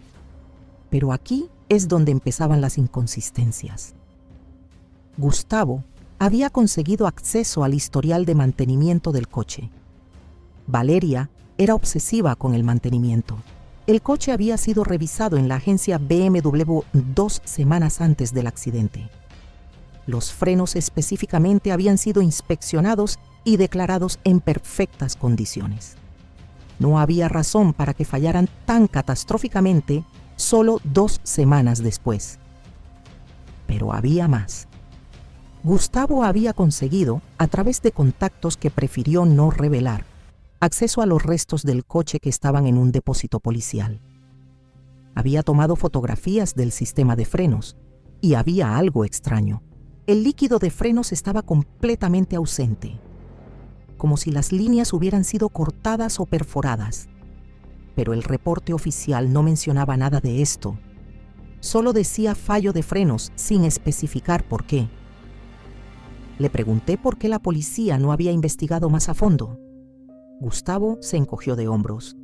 Pero aquí es donde empezaban las inconsistencias. Gustavo había conseguido acceso al historial de mantenimiento del coche. Valeria era obsesiva con el mantenimiento. El coche había sido revisado en la agencia BMW 2 semanas antes del accidente. Los frenos específicamente habían sido inspeccionados y declarados en perfectas condiciones. No había razón para que fallaran tan catastróficamente solo 2 semanas después. Pero había más. Gustavo había conseguido, a través de contactos que prefirió no revelar, acceso a los restos del coche que estaban en un depósito policial. Había tomado fotografías del sistema de frenos y había algo extraño. El líquido de frenos estaba completamente ausente, como si las líneas hubieran sido cortadas o perforadas. Pero el reporte oficial no mencionaba nada de esto. Solo decía fallo de frenos sin especificar por qué. Le pregunté por qué la policía no había investigado más a fondo. Gustavo se encogió de hombros.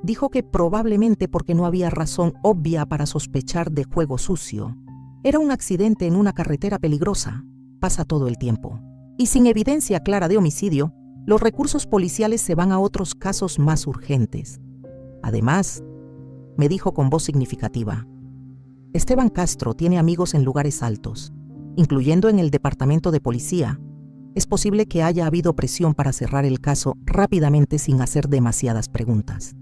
Dijo que probablemente porque no había razón obvia para sospechar de juego sucio. Era un accidente en una carretera peligrosa. Pasa todo el tiempo. Y sin evidencia clara de homicidio, los recursos policiales se van a otros casos más urgentes. Además, me dijo con voz significativa, Esteban Castro tiene amigos en lugares altos, incluyendo en el departamento de policía. Es posible que haya habido presión para cerrar el caso rápidamente sin hacer demasiadas preguntas.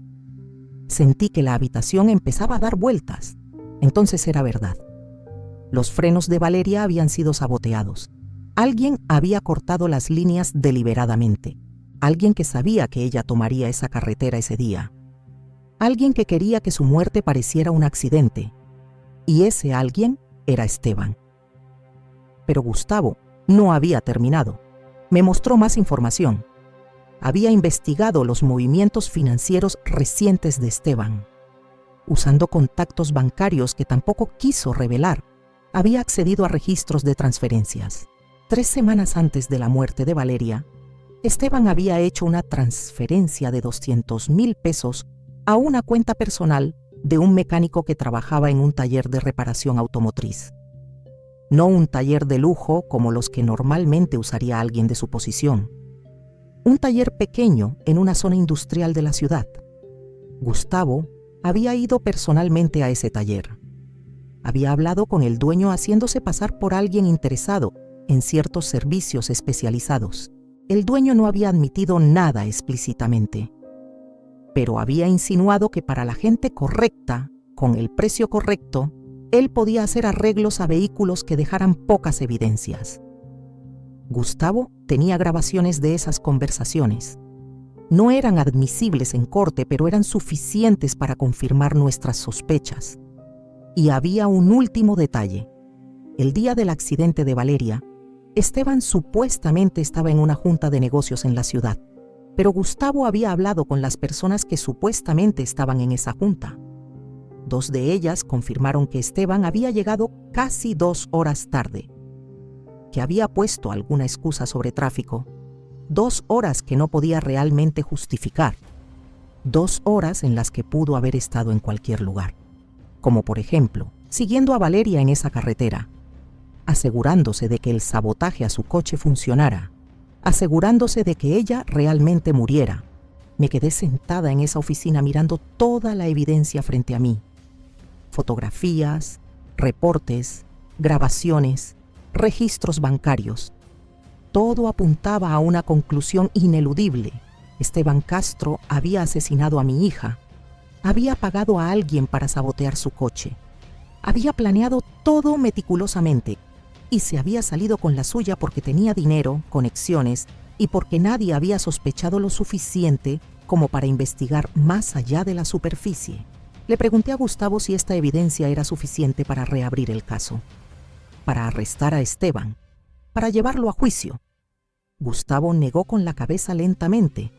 Sentí que la habitación empezaba a dar vueltas. Entonces era verdad. Los frenos de Valeria habían sido saboteados. Alguien había cortado las líneas deliberadamente. Alguien que sabía que ella tomaría esa carretera ese día. Alguien que quería que su muerte pareciera un accidente. Y ese alguien era Esteban. Pero Gustavo no había terminado. Me mostró más información. Había investigado los movimientos financieros recientes de Esteban. Usando contactos bancarios que tampoco quiso revelar, había accedido a registros de transferencias. 3 semanas antes de la muerte de Valeria, Esteban había hecho una transferencia de 200,000 pesos a una cuenta personal de un mecánico que trabajaba en un taller de reparación automotriz. No un taller de lujo como los que normalmente usaría alguien de su posición. Un taller pequeño en una zona industrial de la ciudad. Gustavo había ido personalmente a ese taller. Había hablado con el dueño haciéndose pasar por alguien interesado en ciertos servicios especializados. El dueño no había admitido nada explícitamente, pero había insinuado que para la gente correcta, con el precio correcto, él podía hacer arreglos a vehículos que dejaran pocas evidencias. Gustavo tenía grabaciones de esas conversaciones. No eran admisibles en corte, pero eran suficientes para confirmar nuestras sospechas. Y había un último detalle. El día del accidente de Valeria, Esteban supuestamente estaba en una junta de negocios en la ciudad, pero Gustavo había hablado con las personas que supuestamente estaban en esa junta. 2 de ellas confirmaron que Esteban había llegado casi 2 horas tarde, que había puesto alguna excusa sobre tráfico, 2 horas que no podía realmente justificar. 2 horas en las que pudo haber estado en cualquier lugar, como por ejemplo, siguiendo a Valeria en esa carretera, asegurándose de que el sabotaje a su coche funcionara, asegurándose de que ella realmente muriera. Me quedé sentada en esa oficina mirando toda la evidencia frente a mí. Fotografías, reportes, grabaciones, registros bancarios. Todo apuntaba a una conclusión ineludible. Esteban Castro había asesinado a mi hija. Había pagado a alguien para sabotear su coche. Había planeado todo meticulosamente y se había salido con la suya porque tenía dinero, conexiones y porque nadie había sospechado lo suficiente como para investigar más allá de la superficie. Le pregunté a Gustavo si esta evidencia era suficiente para reabrir el caso, para arrestar a Esteban, para llevarlo a juicio. Gustavo negó con la cabeza lentamente.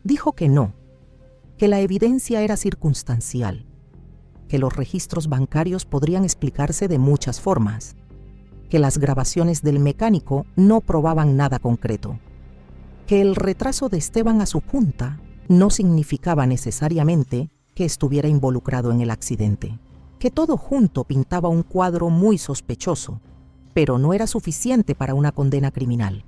Dijo que no, que la evidencia era circunstancial, que los registros bancarios podrían explicarse de muchas formas, que las grabaciones del mecánico no probaban nada concreto, que el retraso de Esteban a su junta no significaba necesariamente que estuviera involucrado en el accidente, que todo junto pintaba un cuadro muy sospechoso, pero no era suficiente para una condena criminal,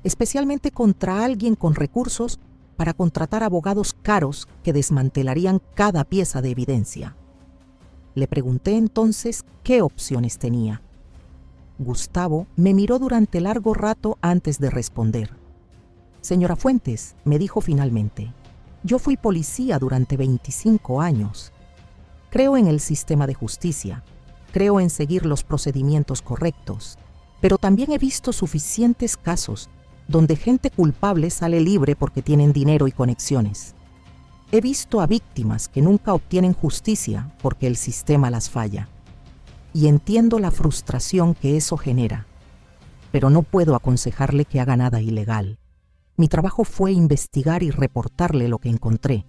especialmente contra alguien con recursos para contratar abogados caros que desmantelarían cada pieza de evidencia. Le pregunté entonces qué opciones tenía. Gustavo me miró durante largo rato antes de responder. Señora Fuentes, me dijo finalmente, yo fui policía durante 25 años. Creo en el sistema de justicia, creo en seguir los procedimientos correctos, pero también he visto suficientes casos donde gente culpable sale libre porque tienen dinero y conexiones. He visto a víctimas que nunca obtienen justicia porque el sistema las falla. Y entiendo la frustración que eso genera, pero no puedo aconsejarle que haga nada ilegal. Mi trabajo fue investigar y reportarle lo que encontré.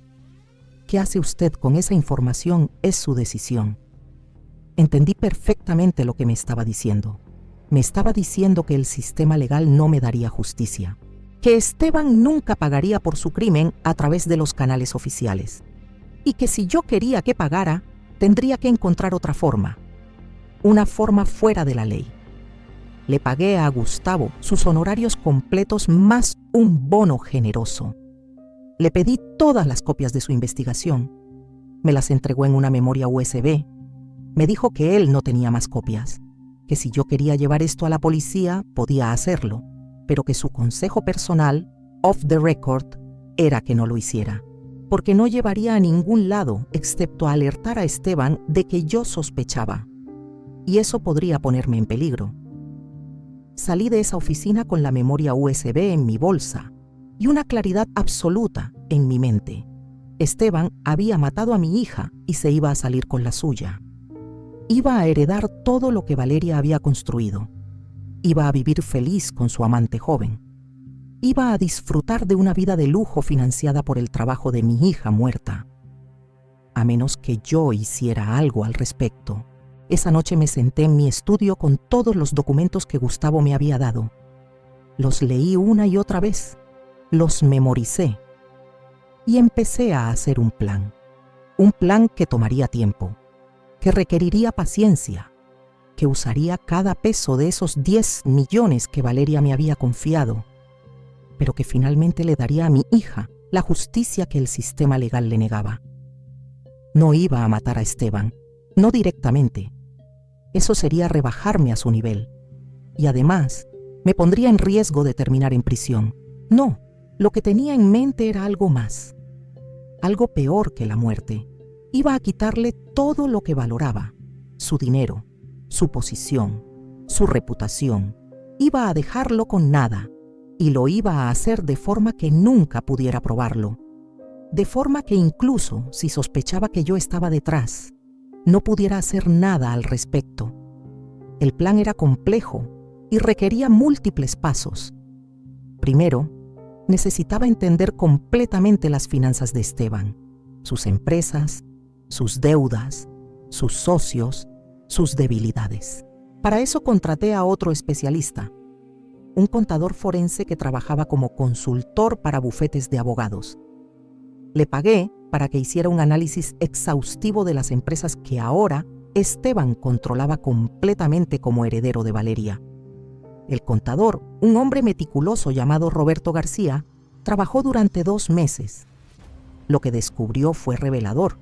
¿Qué hace usted con esa información? Es su decisión. Entendí perfectamente lo que me estaba diciendo. Me estaba diciendo que el sistema legal no me daría justicia, que Esteban nunca pagaría por su crimen a través de los canales oficiales, y que si yo quería que pagara, tendría que encontrar otra forma, una forma fuera de la ley. Le pagué a Gustavo sus honorarios completos más un bono generoso. Le pedí todas las copias de su investigación. Me las entregó en una memoria USB. Me dijo que él no tenía más copias, que si yo quería llevar esto a la policía, podía hacerlo, pero que su consejo personal, off the record, era que no lo hiciera, porque no llevaría a ningún lado excepto a alertar a Esteban de que yo sospechaba. Y eso podría ponerme en peligro. Salí de esa oficina con la memoria USB en mi bolsa y una claridad absoluta en mi mente. Esteban había matado a mi hija y se iba a salir con la suya. Iba a heredar todo lo que Valeria había construido. Iba a vivir feliz con su amante joven. Iba a disfrutar de una vida de lujo financiada por el trabajo de mi hija muerta. A menos que yo hiciera algo al respecto. Esa noche me senté en mi estudio con todos los documentos que Gustavo me había dado. Los leí una y otra vez, los memoricé y empecé a hacer un plan que tomaría tiempo, que requeriría paciencia, que usaría cada peso de esos 10 millones que Valeria me había confiado, pero que finalmente le daría a mi hija la justicia que el sistema legal le negaba. No iba a matar a Esteban, no directamente. Eso sería rebajarme a su nivel. Y además, me pondría en riesgo de terminar en prisión. No, lo que tenía en mente era algo más. Algo peor que la muerte. Iba a quitarle todo lo que valoraba. Su dinero, su posición, su reputación. Iba a dejarlo con nada. Y lo iba a hacer de forma que nunca pudiera probarlo. De forma que incluso si sospechaba que yo estaba detrás, no pudiera hacer nada al respecto. El plan era complejo y requería múltiples pasos. Primero, necesitaba entender completamente las finanzas de Esteban, sus empresas, sus deudas, sus socios, sus debilidades. Para eso contraté a otro especialista, un contador forense que trabajaba como consultor para bufetes de abogados. Le pagué para que hiciera un análisis exhaustivo de las empresas que ahora Esteban controlaba completamente como heredero de Valeria. El contador, un hombre meticuloso llamado Roberto García, trabajó durante 2 meses. Lo que descubrió fue revelador.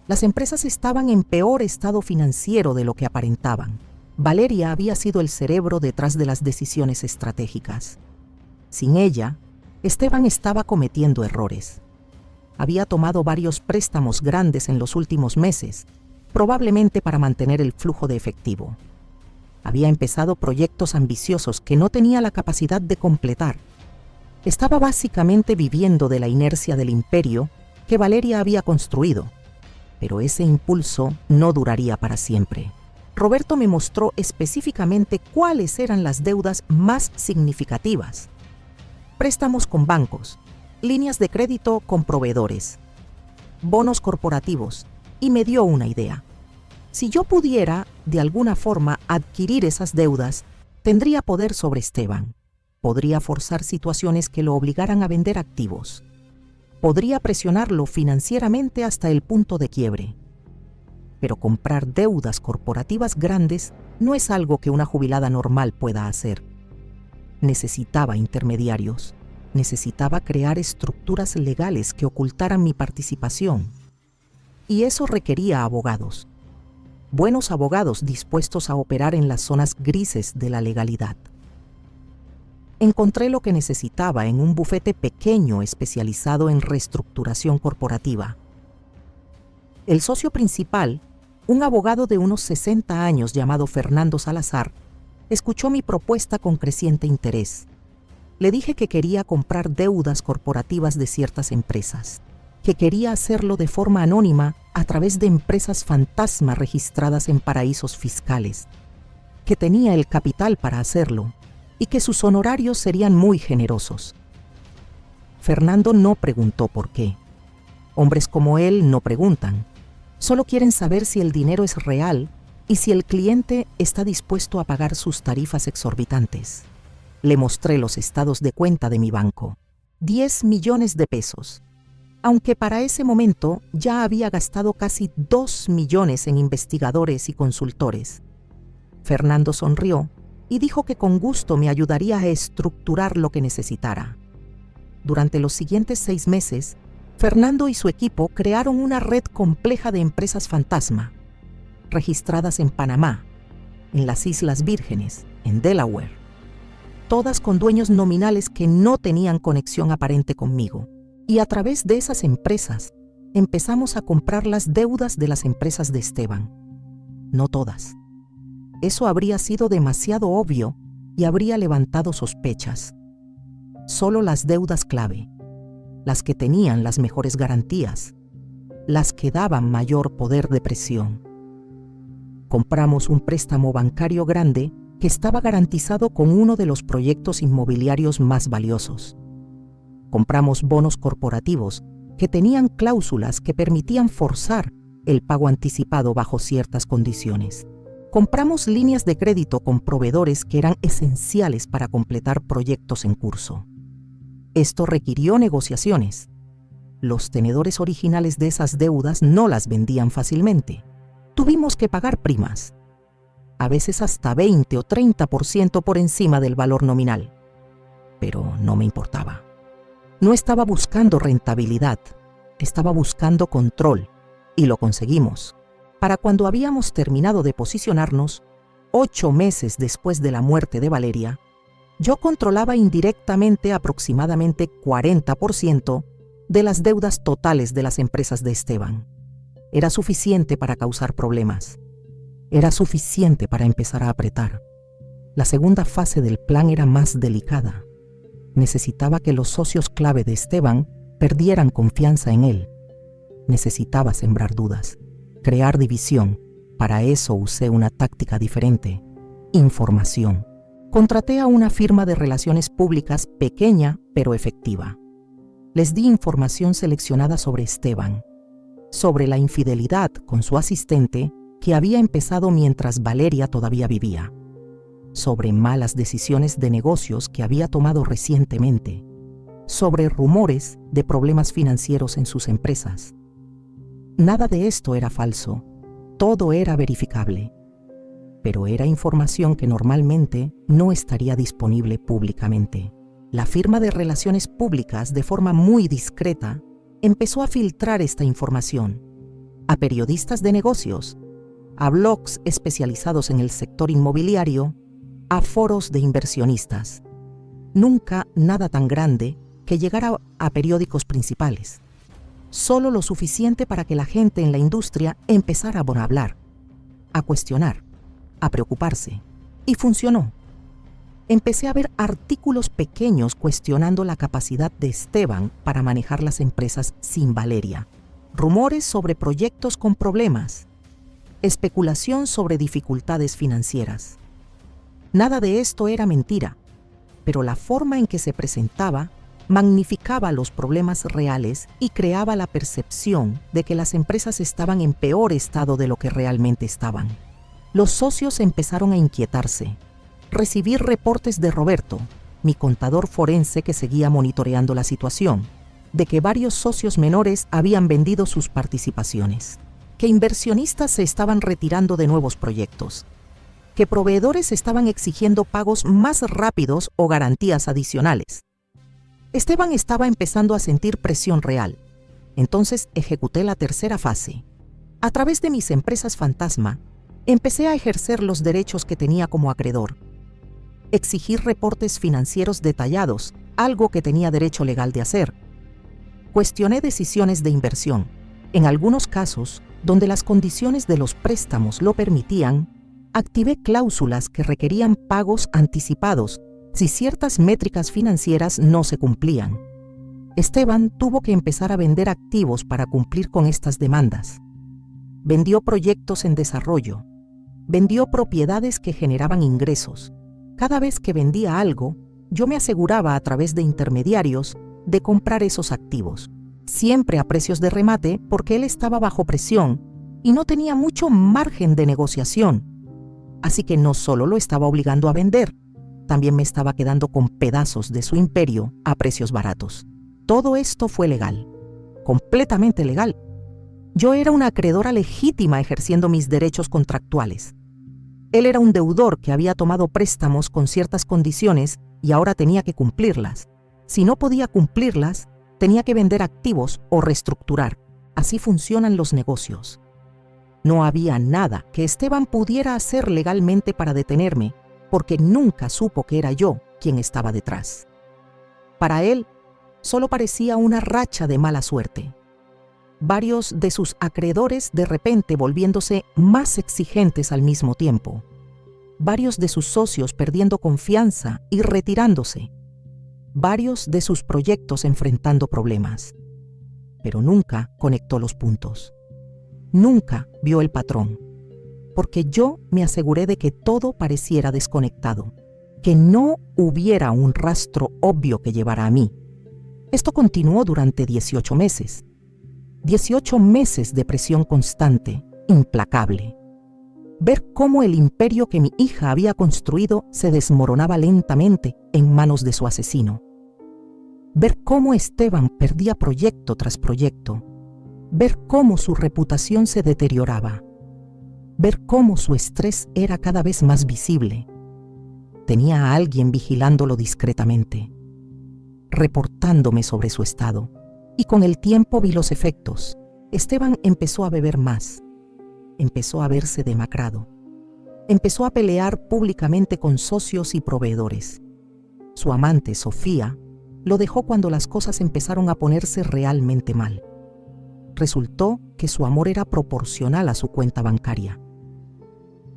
Las empresas estaban en peor estado financiero de lo que aparentaban. Valeria había sido el cerebro detrás de las decisiones estratégicas. Sin ella, Esteban estaba cometiendo errores. Había tomado varios préstamos grandes en los últimos meses, probablemente para mantener el flujo de efectivo. Había empezado proyectos ambiciosos que no tenía la capacidad de completar. Estaba básicamente viviendo de la inercia del imperio que Valeria había construido, pero ese impulso no duraría para siempre. Roberto me mostró específicamente cuáles eran las deudas más significativas: préstamos con bancos, líneas de crédito con proveedores, bonos corporativos, y me dio una idea. Si yo pudiera, de alguna forma, adquirir esas deudas, tendría poder sobre Esteban. Podría forzar situaciones que lo obligaran a vender activos. Podría presionarlo financieramente hasta el punto de quiebre. Pero comprar deudas corporativas grandes no es algo que una jubilada normal pueda hacer. Necesitaba intermediarios. Necesitaba crear estructuras legales que ocultaran mi participación. Y eso requería abogados. Buenos abogados dispuestos a operar en las zonas grises de la legalidad. Encontré lo que necesitaba en un bufete pequeño especializado en reestructuración corporativa. El socio principal, un abogado de unos 60 años llamado Fernando Salazar, escuchó mi propuesta con creciente interés. Le dije que quería comprar deudas corporativas de ciertas empresas, que quería hacerlo de forma anónima a través de empresas fantasma registradas en paraísos fiscales, que tenía el capital para hacerlo y que sus honorarios serían muy generosos. Fernando no preguntó por qué. Hombres como él no preguntan, solo quieren saber si el dinero es real y si el cliente está dispuesto a pagar sus tarifas exorbitantes. Le mostré los estados de cuenta de mi banco. 10 millones de pesos. Aunque para ese momento ya había gastado casi 2 millones en investigadores y consultores. Fernando sonrió y dijo que con gusto me ayudaría a estructurar lo que necesitara. Durante los siguientes 6 meses, Fernando y su equipo crearon una red compleja de empresas fantasma, registradas en Panamá, en las Islas Vírgenes, en Delaware, todas con dueños nominales que no tenían conexión aparente conmigo. Y a través de esas empresas empezamos a comprar las deudas de las empresas de Esteban. No todas. Eso habría sido demasiado obvio y habría levantado sospechas. Solo las deudas clave, las que tenían las mejores garantías, las que daban mayor poder de presión. Compramos un préstamo bancario grande que estaba garantizado con uno de los proyectos inmobiliarios más valiosos. Compramos bonos corporativos que tenían cláusulas que permitían forzar el pago anticipado bajo ciertas condiciones. Compramos líneas de crédito con proveedores que eran esenciales para completar proyectos en curso. Esto requirió negociaciones. Los tenedores originales de esas deudas no las vendían fácilmente. Tuvimos que pagar primas, a veces hasta 20 o 30% por encima del valor nominal. Pero no me importaba. No estaba buscando rentabilidad, estaba buscando control, y lo conseguimos. Para cuando habíamos terminado de posicionarnos, 8 meses después de la muerte de Valeria, yo controlaba indirectamente aproximadamente 40% de las deudas totales de las empresas de Esteban. Era suficiente para causar problemas. Era suficiente para empezar a apretar. La segunda fase del plan era más delicada. Necesitaba que los socios clave de Esteban perdieran confianza en él. Necesitaba sembrar dudas, crear división. Para eso usé una táctica diferente: información. Contraté a una firma de relaciones públicas pequeña pero efectiva. Les di información seleccionada sobre Esteban, sobre la infidelidad con su asistente que había empezado mientras Valeria todavía vivía, sobre malas decisiones de negocios que había tomado recientemente, sobre rumores de problemas financieros en sus empresas. Nada de esto era falso, todo era verificable, pero era información que normalmente no estaría disponible públicamente. La firma de relaciones públicas, de forma muy discreta, empezó a filtrar esta información a periodistas de negocios, a blogs especializados en el sector inmobiliario, a foros de inversionistas. Nunca nada tan grande que llegara a periódicos principales. Solo lo suficiente para que la gente en la industria empezara a hablar, a cuestionar, a preocuparse. Y funcionó. Empecé a ver artículos pequeños cuestionando la capacidad de Esteban para manejar las empresas sin Valeria. Rumores sobre proyectos con problemas. Especulación sobre dificultades financieras. Nada de esto era mentira, pero la forma en que se presentaba magnificaba los problemas reales y creaba la percepción de que las empresas estaban en peor estado de lo que realmente estaban. Los socios empezaron a inquietarse. Recibí reportes de Roberto, mi contador forense que seguía monitoreando la situación, de que varios socios menores habían vendido sus participaciones, que inversionistas se estaban retirando de nuevos proyectos, que proveedores estaban exigiendo pagos más rápidos o garantías adicionales. Esteban estaba empezando a sentir presión real. Entonces ejecuté la tercera fase. A través de mis empresas fantasma, empecé a ejercer los derechos que tenía como acreedor. Exigir reportes financieros detallados, algo que tenía derecho legal de hacer. Cuestioné decisiones de inversión. En algunos casos, donde las condiciones de los préstamos lo permitían, activé cláusulas que requerían pagos anticipados si ciertas métricas financieras no se cumplían. Esteban tuvo que empezar a vender activos para cumplir con estas demandas. Vendió proyectos en desarrollo. Vendió propiedades que generaban ingresos. Cada vez que vendía algo, yo me aseguraba a través de intermediarios de comprar esos activos, siempre a precios de remate porque él estaba bajo presión y no tenía mucho margen de negociación. Así que no solo lo estaba obligando a vender, también me estaba quedando con pedazos de su imperio a precios baratos. Todo esto fue legal, completamente legal. Yo era una acreedora legítima ejerciendo mis derechos contractuales. Él era un deudor que había tomado préstamos con ciertas condiciones y ahora tenía que cumplirlas. Si no podía cumplirlas, tenía que vender activos o reestructurar. Así funcionan los negocios. No había nada que Esteban pudiera hacer legalmente para detenerme, porque nunca supo que era yo quien estaba detrás. Para él, solo parecía una racha de mala suerte. Varios de sus acreedores de repente volviéndose más exigentes al mismo tiempo. Varios de sus socios perdiendo confianza y retirándose. Varios de sus proyectos enfrentando problemas. Pero nunca conectó los puntos. Nunca vio el patrón. Porque yo me aseguré de que todo pareciera desconectado, que no hubiera un rastro obvio que llevara a mí. Esto continuó durante 18 meses. 18 meses de presión constante, implacable. Ver cómo el imperio que mi hija había construido se desmoronaba lentamente en manos de su asesino. Ver cómo Esteban perdía proyecto tras proyecto. Ver cómo su reputación se deterioraba. Ver cómo su estrés era cada vez más visible. Tenía a alguien vigilándolo discretamente, reportándome sobre su estado. Y con el tiempo vi los efectos. Esteban empezó a beber más. Empezó a verse demacrado. Empezó a pelear públicamente con socios y proveedores. Su amante, Sofía, lo dejó cuando las cosas empezaron a ponerse realmente mal. Resultó que su amor era proporcional a su cuenta bancaria.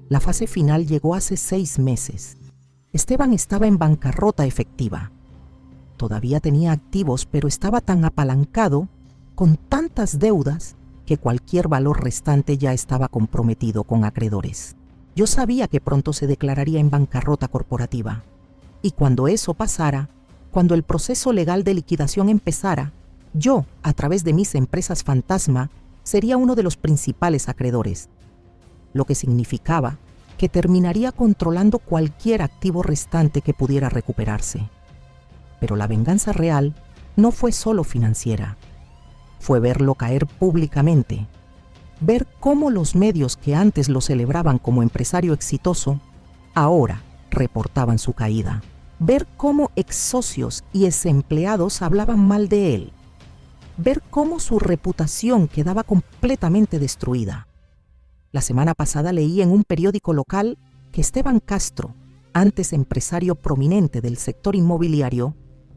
La fase final llegó hace 6 meses. Esteban estaba en bancarrota efectiva. Todavía tenía activos, pero estaba tan apalancado, con tantas deudas, que cualquier valor restante ya estaba comprometido con acreedores. Yo sabía que pronto se declararía en bancarrota corporativa. Y cuando eso pasara, cuando el proceso legal de liquidación empezara, yo, a través de mis empresas fantasma, sería uno de los principales acreedores, lo que significaba que terminaría controlando cualquier activo restante que pudiera recuperarse. Pero la venganza real no fue solo financiera, fue verlo caer públicamente, ver cómo los medios que antes lo celebraban como empresario exitoso, ahora reportaban su caída, ver cómo ex socios y ex empleados hablaban mal de él, ver cómo su reputación quedaba completamente destruida. La semana pasada leí en un periódico local que Esteban Castro, antes empresario prominente del sector inmobiliario,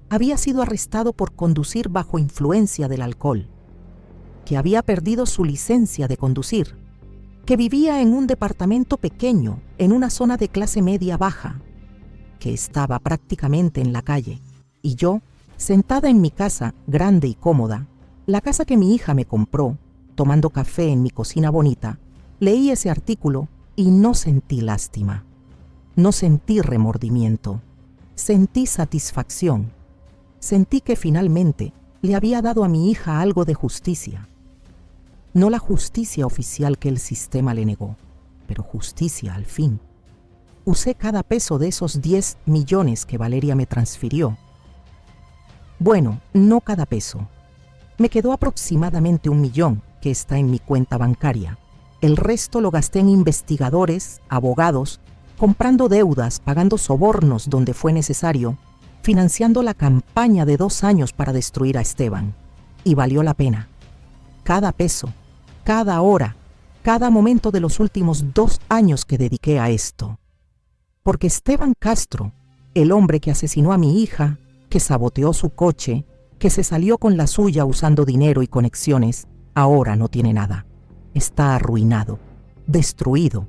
había sido arrestado por conducir bajo influencia del alcohol, que había perdido su licencia de conducir, que vivía en un departamento pequeño en una zona de clase media baja, que estaba prácticamente en la calle, y yo, sentada en mi casa grande y cómoda, la casa que mi hija me compró, tomando café en mi cocina bonita, leí ese artículo y no sentí lástima, no sentí remordimiento, sentí satisfacción, sentí que finalmente le había dado a mi hija algo de justicia. No la justicia oficial que el sistema le negó, pero justicia al fin. Usé cada peso de esos 10 millones que Valeria me transfirió. Bueno, no cada peso. Me quedó aproximadamente 1 millón que está en mi cuenta bancaria. El resto lo gasté en investigadores, abogados, comprando deudas, pagando sobornos donde fue necesario, financiando la campaña de 2 años para destruir a Esteban. Y valió la pena. Cada peso, cada hora, cada momento de los últimos 2 años que dediqué a esto. Porque Esteban Castro, el hombre que asesinó a mi hija, que saboteó su coche, que se salió con la suya usando dinero y conexiones, ahora no tiene nada. Está arruinado, destruido,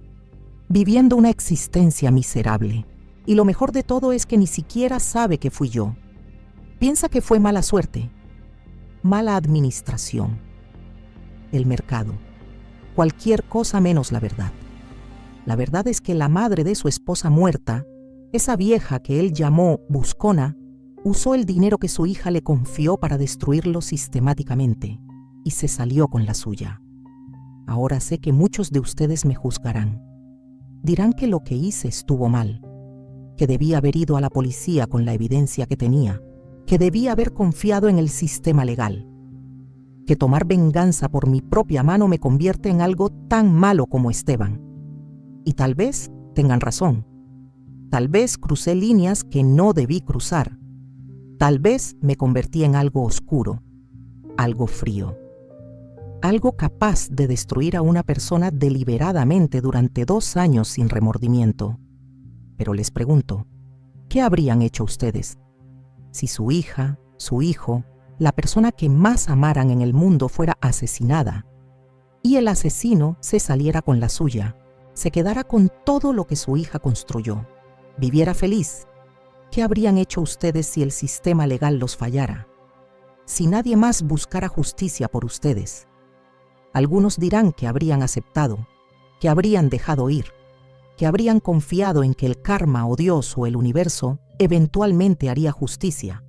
viviendo una existencia miserable. Y lo mejor de todo es que ni siquiera sabe que fui yo. Piensa que fue mala suerte, mala administración, el mercado, cualquier cosa menos la verdad. La verdad es que la madre de su esposa muerta, esa vieja que él llamó buscona, usó el dinero que su hija le confió para destruirlo sistemáticamente y se salió con la suya. Ahora sé que muchos de ustedes me juzgarán. Dirán que lo que hice estuvo mal, que debía haber ido a la policía con la evidencia que tenía, que debía haber confiado en el sistema legal, que tomar venganza por mi propia mano me convierte en algo tan malo como Esteban. Y tal vez tengan razón. Tal vez crucé líneas que no debí cruzar. Tal vez me convertí en algo oscuro, algo frío, algo capaz de destruir a una persona deliberadamente durante 2 años sin remordimiento. Pero les pregunto, ¿qué habrían hecho ustedes si su hija, su hijo, la persona que más amaran en el mundo fuera asesinada y el asesino se saliera con la suya, se quedara con todo lo que su hija construyó, viviera feliz? ¿Qué habrían hecho ustedes si el sistema legal los fallara? Si nadie más buscara justicia por ustedes. Algunos dirán que habrían aceptado, que habrían dejado ir, que habrían confiado en que el karma o Dios o el universo eventualmente haría justicia.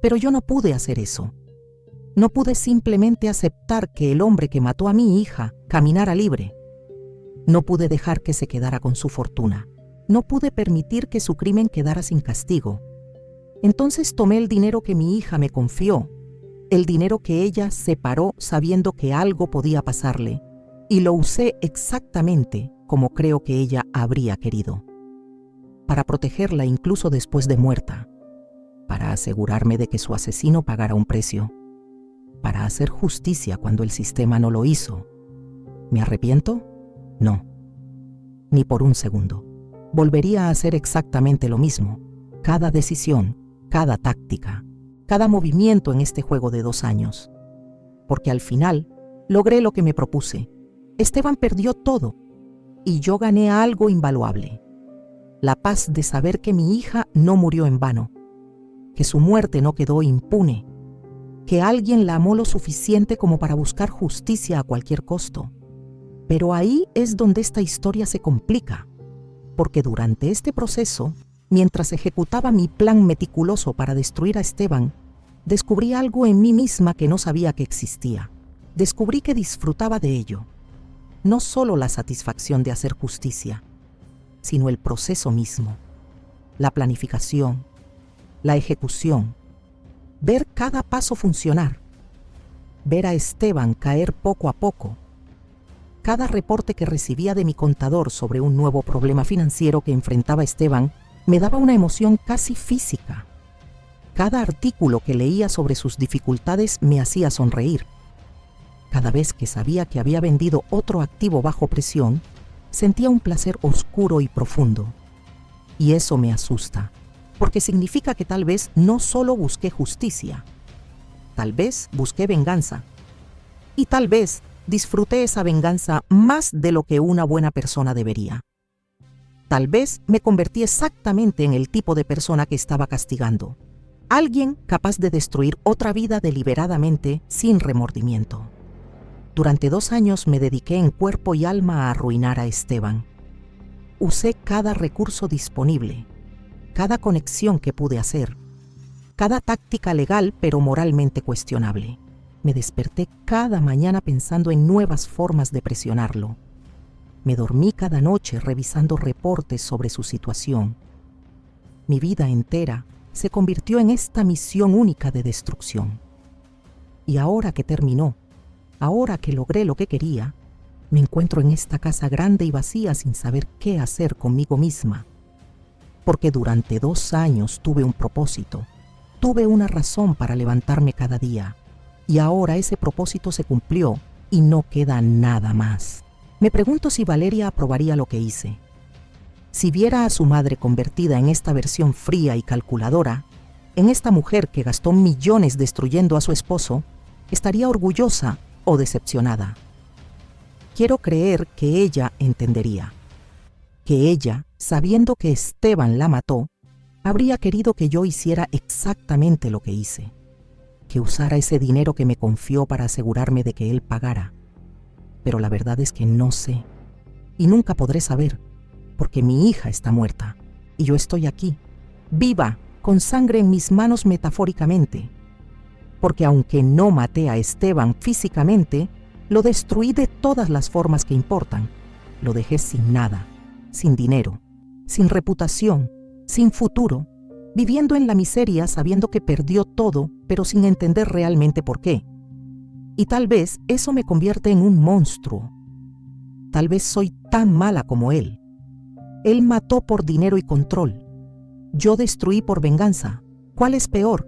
Pero yo no pude hacer eso. No pude simplemente aceptar que el hombre que mató a mi hija caminara libre. No pude dejar que se quedara con su fortuna. No pude permitir que su crimen quedara sin castigo. Entonces tomé el dinero que mi hija me confió, el dinero que ella separó sabiendo que algo podía pasarle, y lo usé exactamente como creo que ella habría querido, para protegerla incluso después de muerta, para asegurarme de que su asesino pagara un precio, para hacer justicia cuando el sistema no lo hizo. ¿Me arrepiento? No, ni por un segundo. Volvería a hacer exactamente lo mismo, cada decisión, cada táctica, cada movimiento en este juego de 2 años. Porque al final logré lo que me propuse. Esteban perdió todo y yo gané algo invaluable. La paz de saber que mi hija no murió en vano, que su muerte no quedó impune, que alguien la amó lo suficiente como para buscar justicia a cualquier costo. Pero ahí es donde esta historia se complica, porque durante este proceso, mientras ejecutaba mi plan meticuloso para destruir a Esteban, descubrí algo en mí misma que no sabía que existía. Descubrí que disfrutaba de ello. No solo la satisfacción de hacer justicia, sino el proceso mismo, la planificación, la ejecución, ver cada paso funcionar, ver a Esteban caer poco a poco. Cada reporte que recibía de mi contador sobre un nuevo problema financiero que enfrentaba Esteban me daba una emoción casi física. Cada artículo que leía sobre sus dificultades me hacía sonreír. Cada vez que sabía que había vendido otro activo bajo presión, sentía un placer oscuro y profundo. Y eso me asusta, porque significa que tal vez no solo busqué justicia, tal vez busqué venganza. Y tal vez disfruté esa venganza más de lo que una buena persona debería. Tal vez me convertí exactamente en el tipo de persona que estaba castigando. Alguien capaz de destruir otra vida deliberadamente sin remordimiento. Durante 2 años me dediqué en cuerpo y alma a arruinar a Esteban. Usé cada recurso disponible, cada conexión que pude hacer, cada táctica legal pero moralmente cuestionable. Me desperté cada mañana pensando en nuevas formas de presionarlo. Me dormí cada noche revisando reportes sobre su situación. Mi vida entera se convirtió en esta misión única de destrucción. Y ahora que terminó, ahora que logré lo que quería, me encuentro en esta casa grande y vacía sin saber qué hacer conmigo misma. Porque durante 2 años tuve un propósito, tuve una razón para levantarme cada día. Y ahora ese propósito se cumplió y no queda nada más. Me pregunto si Valeria aprobaría lo que hice. Si viera a su madre convertida en esta versión fría y calculadora, en esta mujer que gastó millones destruyendo a su esposo, ¿estaría orgullosa o decepcionada? Quiero creer que ella entendería. Que ella, sabiendo que Esteban la mató, habría querido que yo hiciera exactamente lo que hice. Que usara ese dinero que me confió para asegurarme de que él pagara. Pero la verdad es que no sé. Y nunca podré saber. Porque mi hija está muerta, y yo estoy aquí, viva, con sangre en mis manos metafóricamente. Porque aunque no maté a Esteban físicamente, lo destruí de todas las formas que importan. Lo dejé sin nada, sin dinero, sin reputación, sin futuro, viviendo en la miseria sabiendo que perdió todo, pero sin entender realmente por qué. Y tal vez eso me convierte en un monstruo. Tal vez soy tan mala como él. Él mató por dinero y control. Yo destruí por venganza. ¿Cuál es peor?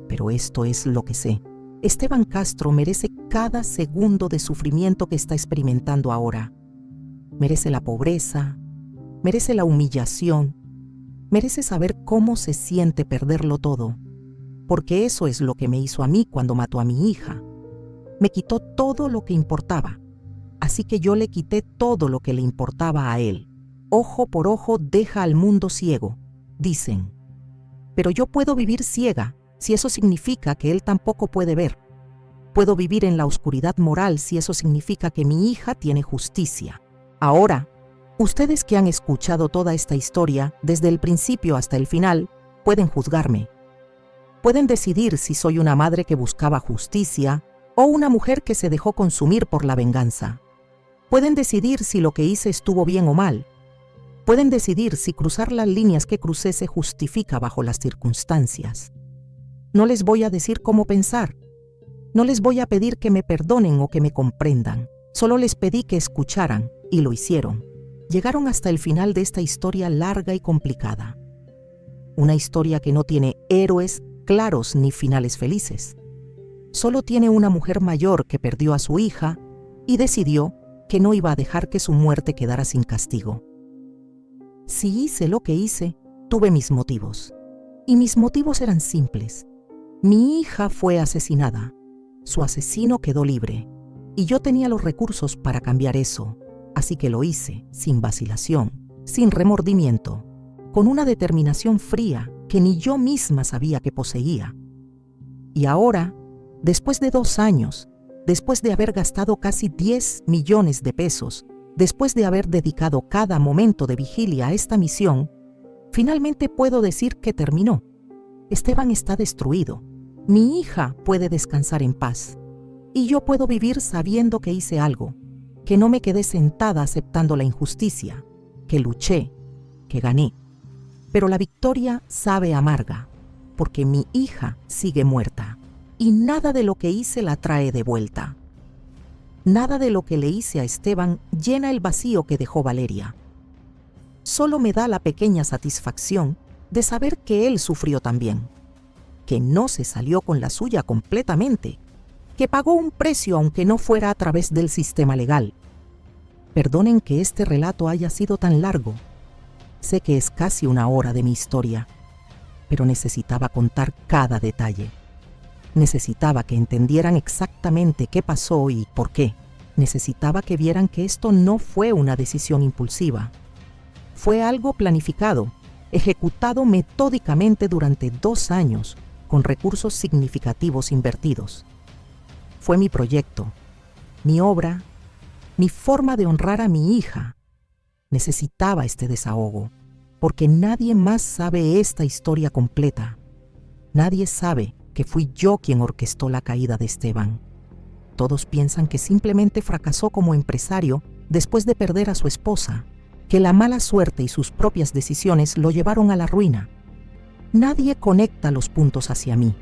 Pero esto es lo que sé. Esteban Castro merece cada segundo de sufrimiento que está experimentando ahora. Merece la pobreza, merece la humillación, merece saber cómo se siente perderlo todo. Porque eso es lo que me hizo a mí cuando mató a mi hija. Me quitó todo lo que importaba. Así que yo le quité todo lo que le importaba a él. Ojo por ojo deja al mundo ciego, dicen. Pero yo puedo vivir ciega si eso significa que él tampoco puede ver. Puedo vivir en la oscuridad moral si eso significa que mi hija tiene justicia. Ahora, ustedes que han escuchado toda esta historia, desde el principio hasta el final, pueden juzgarme. Pueden decidir si soy una madre que buscaba justicia o una mujer que se dejó consumir por la venganza. Pueden decidir si lo que hice estuvo bien o mal. Pueden decidir si cruzar las líneas que crucé se justifica bajo las circunstancias. No les voy a decir cómo pensar. No les voy a pedir que me perdonen o que me comprendan. Solo les pedí que escucharan, y lo hicieron. Llegaron hasta el final de esta historia larga y complicada. Una historia que no tiene héroes claros ni finales felices. Solo tiene una mujer mayor que perdió a su hija y decidió que no iba a dejar que su muerte quedara sin castigo. Si hice lo que hice, tuve mis motivos. Y mis motivos eran simples. Mi hija fue asesinada. Su asesino quedó libre. Y yo tenía los recursos para cambiar eso. Así que lo hice, sin vacilación, sin remordimiento, con una determinación fría que ni yo misma sabía que poseía. Y ahora, después de 2 años, después de haber gastado casi 10 millones de pesos, después de haber dedicado cada momento de vigilia a esta misión, finalmente puedo decir que terminó. Esteban está destruido. Mi hija puede descansar en paz. Y yo puedo vivir sabiendo que hice algo, que no me quedé sentada aceptando la injusticia, que luché, que gané. Pero la victoria sabe amarga. porque mi hija sigue muerta y nada de lo que hice la trae de vuelta. Nada de lo que le hice a Esteban llena el vacío que dejó Valeria. Solo me da la pequeña satisfacción de saber que él sufrió también, que no se salió con la suya completamente, que pagó un precio aunque no fuera a través del sistema legal. Perdonen que este relato haya sido tan largo. Sé que es casi una hora de mi historia, pero necesitaba contar cada detalle. Necesitaba que entendieran exactamente qué pasó y por qué. Necesitaba que vieran que esto no fue una decisión impulsiva. Fue algo planificado, ejecutado metódicamente durante 2 años, con recursos significativos invertidos. Fue mi proyecto, mi obra, mi forma de honrar a mi hija. Necesitaba este desahogo, porque nadie más sabe esta historia completa. Nadie sabe que fui yo quien orquestó la caída de Esteban. Todos piensan que simplemente fracasó como empresario después de perder a su esposa, que la mala suerte y sus propias decisiones lo llevaron a la ruina. Nadie conecta los puntos hacia mí,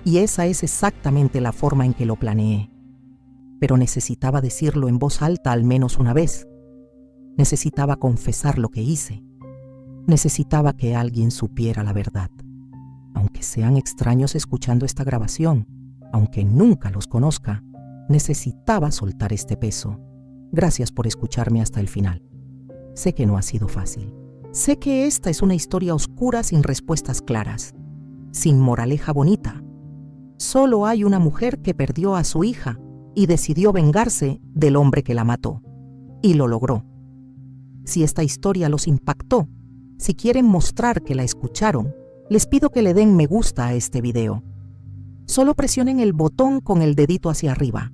y esa es exactamente la forma en que lo planeé. Pero necesitaba decirlo en voz alta al menos una vez. Necesitaba confesar lo que hice. Necesitaba que alguien supiera la verdad. Aunque sean extraños escuchando esta grabación, aunque nunca los conozca, necesitaba soltar este peso. Gracias por escucharme hasta el final. Sé que no ha sido fácil. Sé que esta es una historia oscura sin respuestas claras, sin moraleja bonita. Solo hay una mujer que perdió a su hija y decidió vengarse del hombre que la mató. Y lo logró. Si esta historia los impactó, si quieren mostrar que la escucharon, les pido que le den me gusta a este video. Solo presionen el botón con el dedito hacia arriba.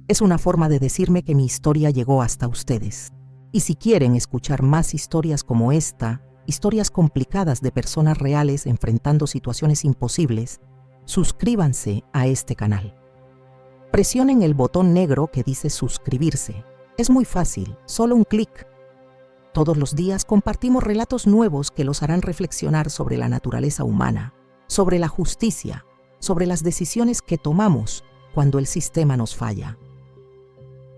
Es una forma de decirme que mi historia llegó hasta ustedes. Y si quieren escuchar más historias como esta, historias complicadas de personas reales enfrentando situaciones imposibles, suscríbanse a este canal. Presionen el botón negro que dice suscribirse. Es muy fácil, solo un clic. Todos los días compartimos relatos nuevos que los harán reflexionar sobre la naturaleza humana, sobre la justicia, sobre las decisiones que tomamos cuando el sistema nos falla.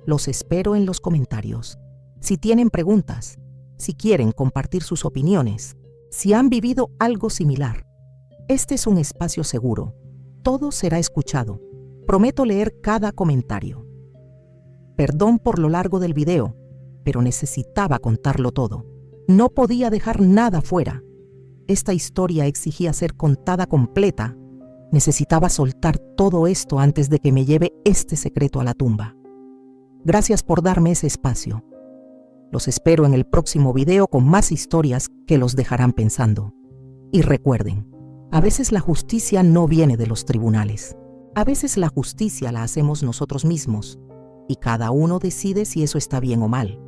Los espero en los comentarios. Si tienen preguntas, si quieren compartir sus opiniones, si han vivido algo similar, este es un espacio seguro. Todo será escuchado. Prometo leer cada comentario. Perdón por lo largo del video, pero necesitaba contarlo todo. No podía dejar nada fuera. Esta historia exigía ser contada completa. Necesitaba soltar todo esto antes de que me lleve este secreto a la tumba. Gracias por darme ese espacio. Los espero en el próximo video con más historias que los dejarán pensando. Y recuerden, a veces la justicia no viene de los tribunales. A veces la justicia la hacemos nosotros mismos, y cada uno decide si eso está bien o mal.